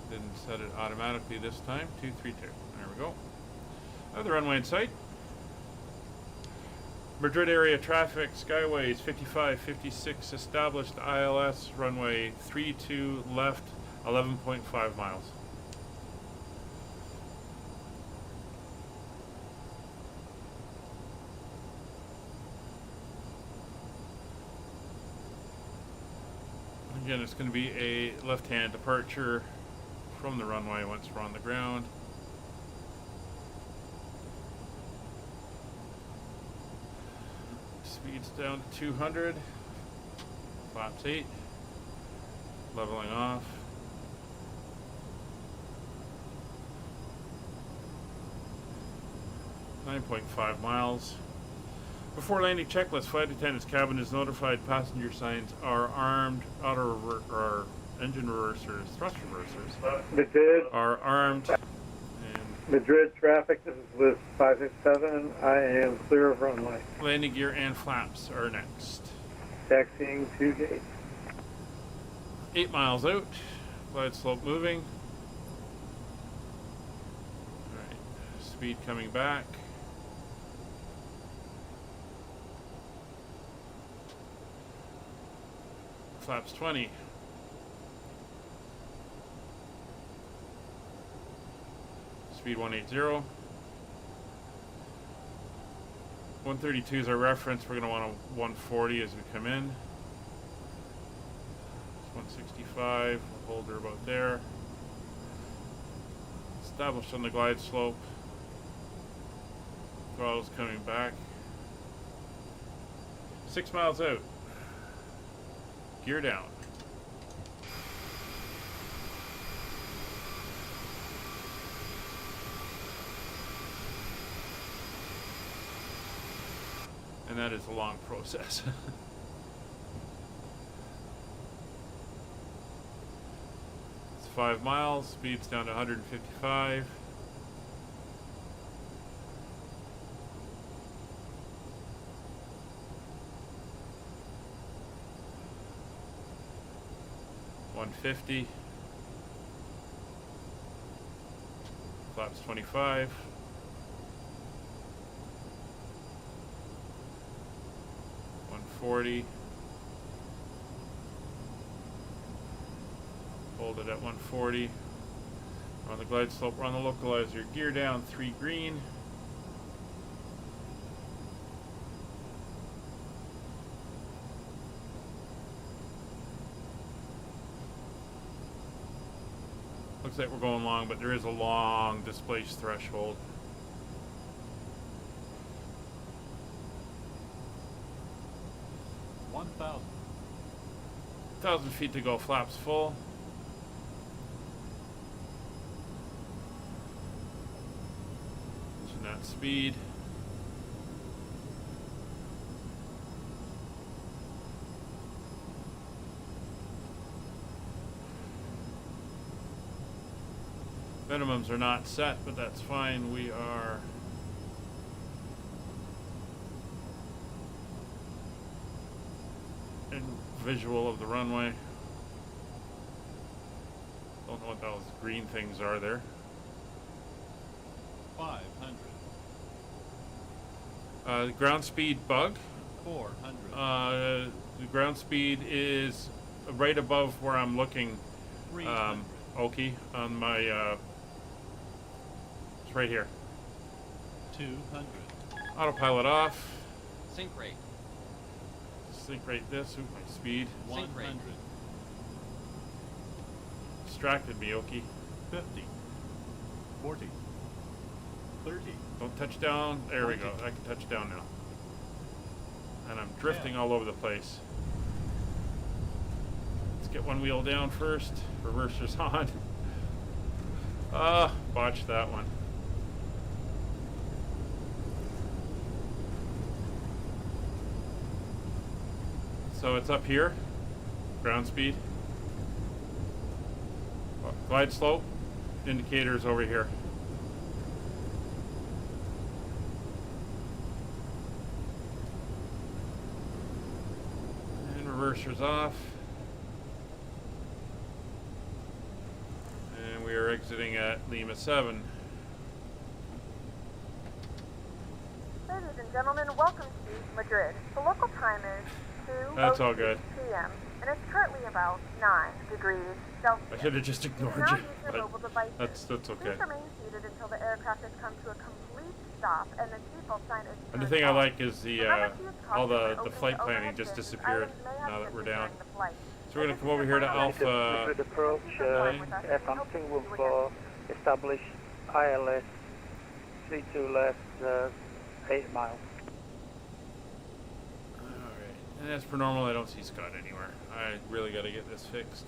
Didn't set it automatically this time. 232. There we go. The runway in sight. Madrid area traffic, skyways 55, 56 established ILS, runway 32 left, 11.5 miles. Again, it's going to be a left-hand departure from the runway once we're on the ground. Speed's down to 200. Flaps 8. Leveling off. .5 miles. Before landing checklist, flight attendant's cabin is notified passenger signs are armed, or engine reversers, thrust reversers Madrid are armed. Madrid traffic, this is with 567. I am clear of runway. Landing gear and flaps are next. Taxiing to gate. 8 miles out. Glide slope moving. Alright, speed coming back. Flaps 20. Speed 180. 132 is our reference. We're going to want a 140 as we come in. It's 165. We'll hold her about there. Established on the glide slope. Throttle's coming back. 6 miles out. Gear down. And that is a long process. It's 5 miles, speed's down to 155. $150. Flaps 25. $140. Hold it at 140. We're on the glide slope, we're on the localizer. Gear down, 3 green. Looks like we're going long, but there is a long displaced threshold. $1,000 feet to go, flaps full. Mention that speed. Minimums are not set, but that's fine. We are in visual of the runway. Don't know what those green things are there. 500. The ground speed bug. 400. The ground speed is right above where I'm looking. Okie on my. It's right here. 200. Autopilot off. Sync rate. Sync rate this. Ooh, my speed. 100. Distracted me, Okie. 50. 40. 30. Don't touch down. There 20. We go. I can touch down now. And I'm drifting all over the place. Let's get one wheel down first. Reverser's on. Botched that one. So it's up here, ground speed. Glide slope, indicators over here. And reverser's off. And we are exiting at Lima 7. Ladies and gentlemen, welcome to Madrid. The local time is That's all good. p.m. and it's currently about 9 degrees Celsius. I should have just ignored you, but that's okay. Please remain seated until the aircraft has come to a complete stop and the seatbelt sign is And the thing I like is the all the flight planning just disappeared now that we're down. So we're gonna come over here to Alpha. With approach, F-something will establish ILS 32 left 8 miles. And as per normal, I don't see Scott anywhere. I really got to get this fixed.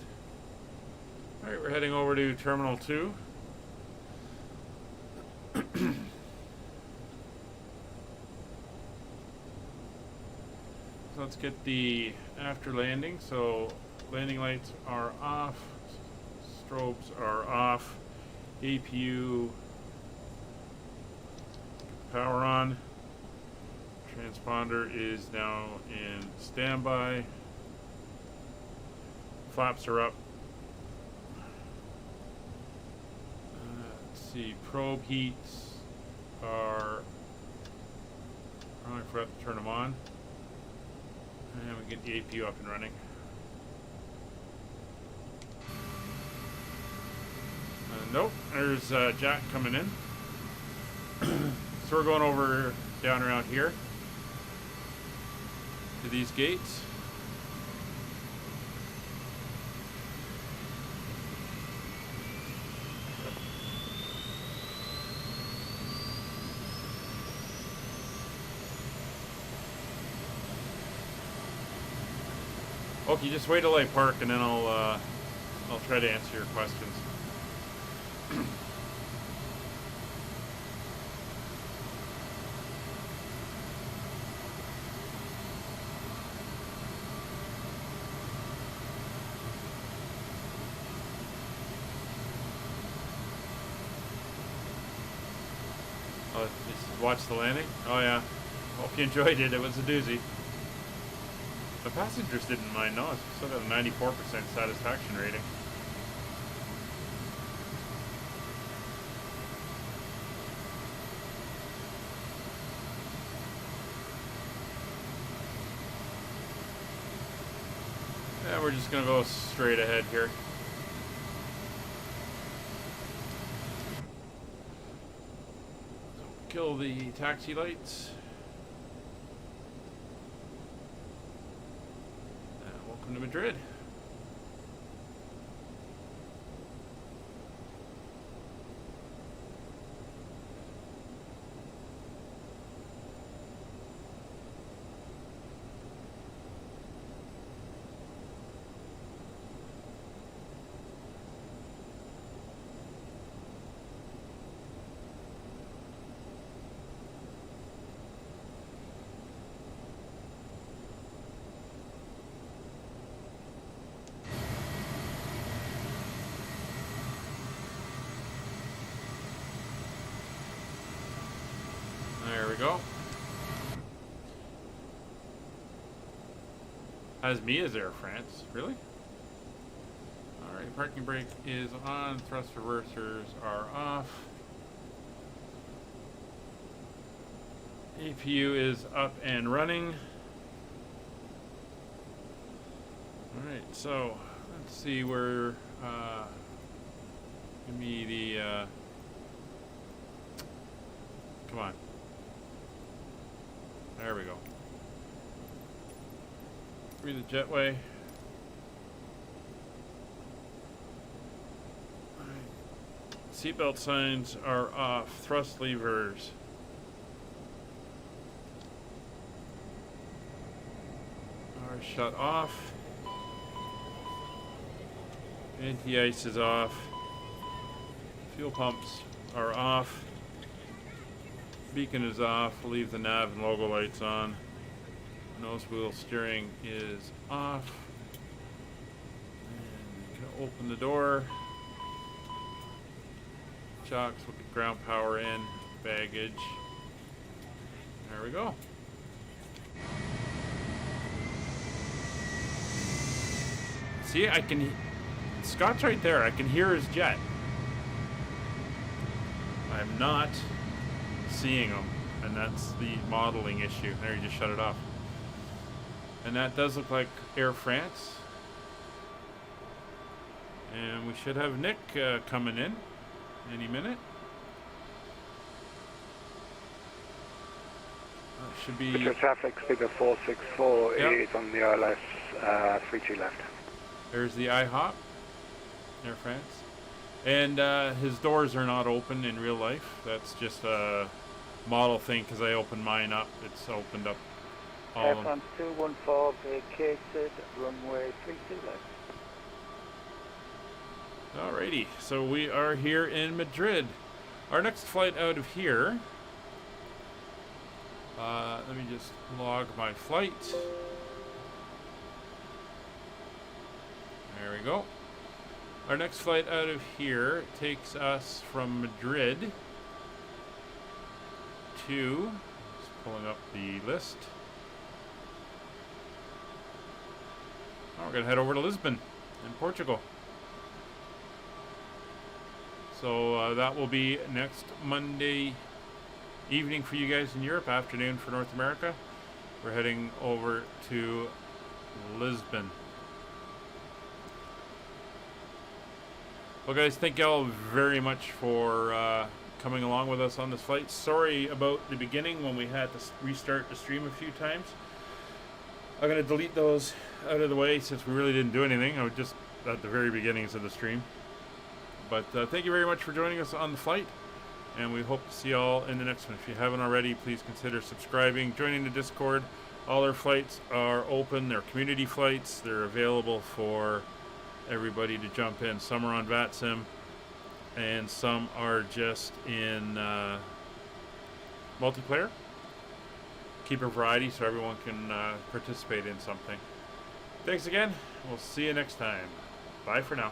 Alright, we're heading over to Terminal 2. So let's get the after landing. So landing lights are off, strobes are off, APU power on. Transponder is now in standby. Flaps are up. Let's see, probe heats are. I forgot to turn them on. And we get the APU up and running. Nope, there's Jack coming in. So we're going over down around here to these gates. Okay, just wait till I park and then I'll try to answer your questions. Oh, just watch the landing? Oh yeah. Hope you enjoyed it. It was a doozy. The passengers didn't mind. No, it's still got a 94% satisfaction rating. Yeah, we're just gonna go straight ahead here. Kill the taxi lights. Welcome to Madrid. There we go. Has me as Air France. Really? Alright, parking brake is on. Thrust reversers are off. APU is up and running. Alright, so let's see where give me the come on. There we go. Through the jetway. Seatbelt signs are off. Thrust levers are shut off. Anti-ice is off. Fuel pumps are off. Beacon is off. We'll leave the nav and logo lights on. Nose wheel steering is off. And you can open the door. Chocks, we'll get ground power in. Baggage. There we go. See, I can... Scott's right there. I can hear his jet. I'm not seeing them, and that's the modeling issue. There, you just shut it off. And that does look like Air France. And we should have Nick coming in any minute. Should be... Your traffic figure 464 is on the RLS 32 left. There's the IHOP, Air France. And his doors are not open in real life. That's just a model thing because I opened mine up. It's opened up all Air of them. France 214 vacated, runway 32 left. Alrighty, so we are here in Madrid. Our next flight out of here, let me just log my flight. There we go. Our next flight out of here takes us from Madrid to, just pulling up the list. Oh, we're going to head over to Lisbon in Portugal. So that will be next Monday evening for you guys in Europe, afternoon for North America. We're heading over to Lisbon. Well, guys, thank y'all very much for coming along with us on this flight. Sorry about the beginning when we had to restart the stream a few times. I'm going to delete those out of the way since we really didn't do anything. I was just at the very beginnings of the stream. But thank you very much for joining us on the flight, and we hope to see you all in the next one. If you haven't already, please consider subscribing, joining the Discord, All their flights are open. They're community flights. They're available for everybody to jump in. Some are on VATSim, and some are just in multiplayer. Keep a variety so everyone can participate in something. Thanks again. We'll see you next time. Bye for now.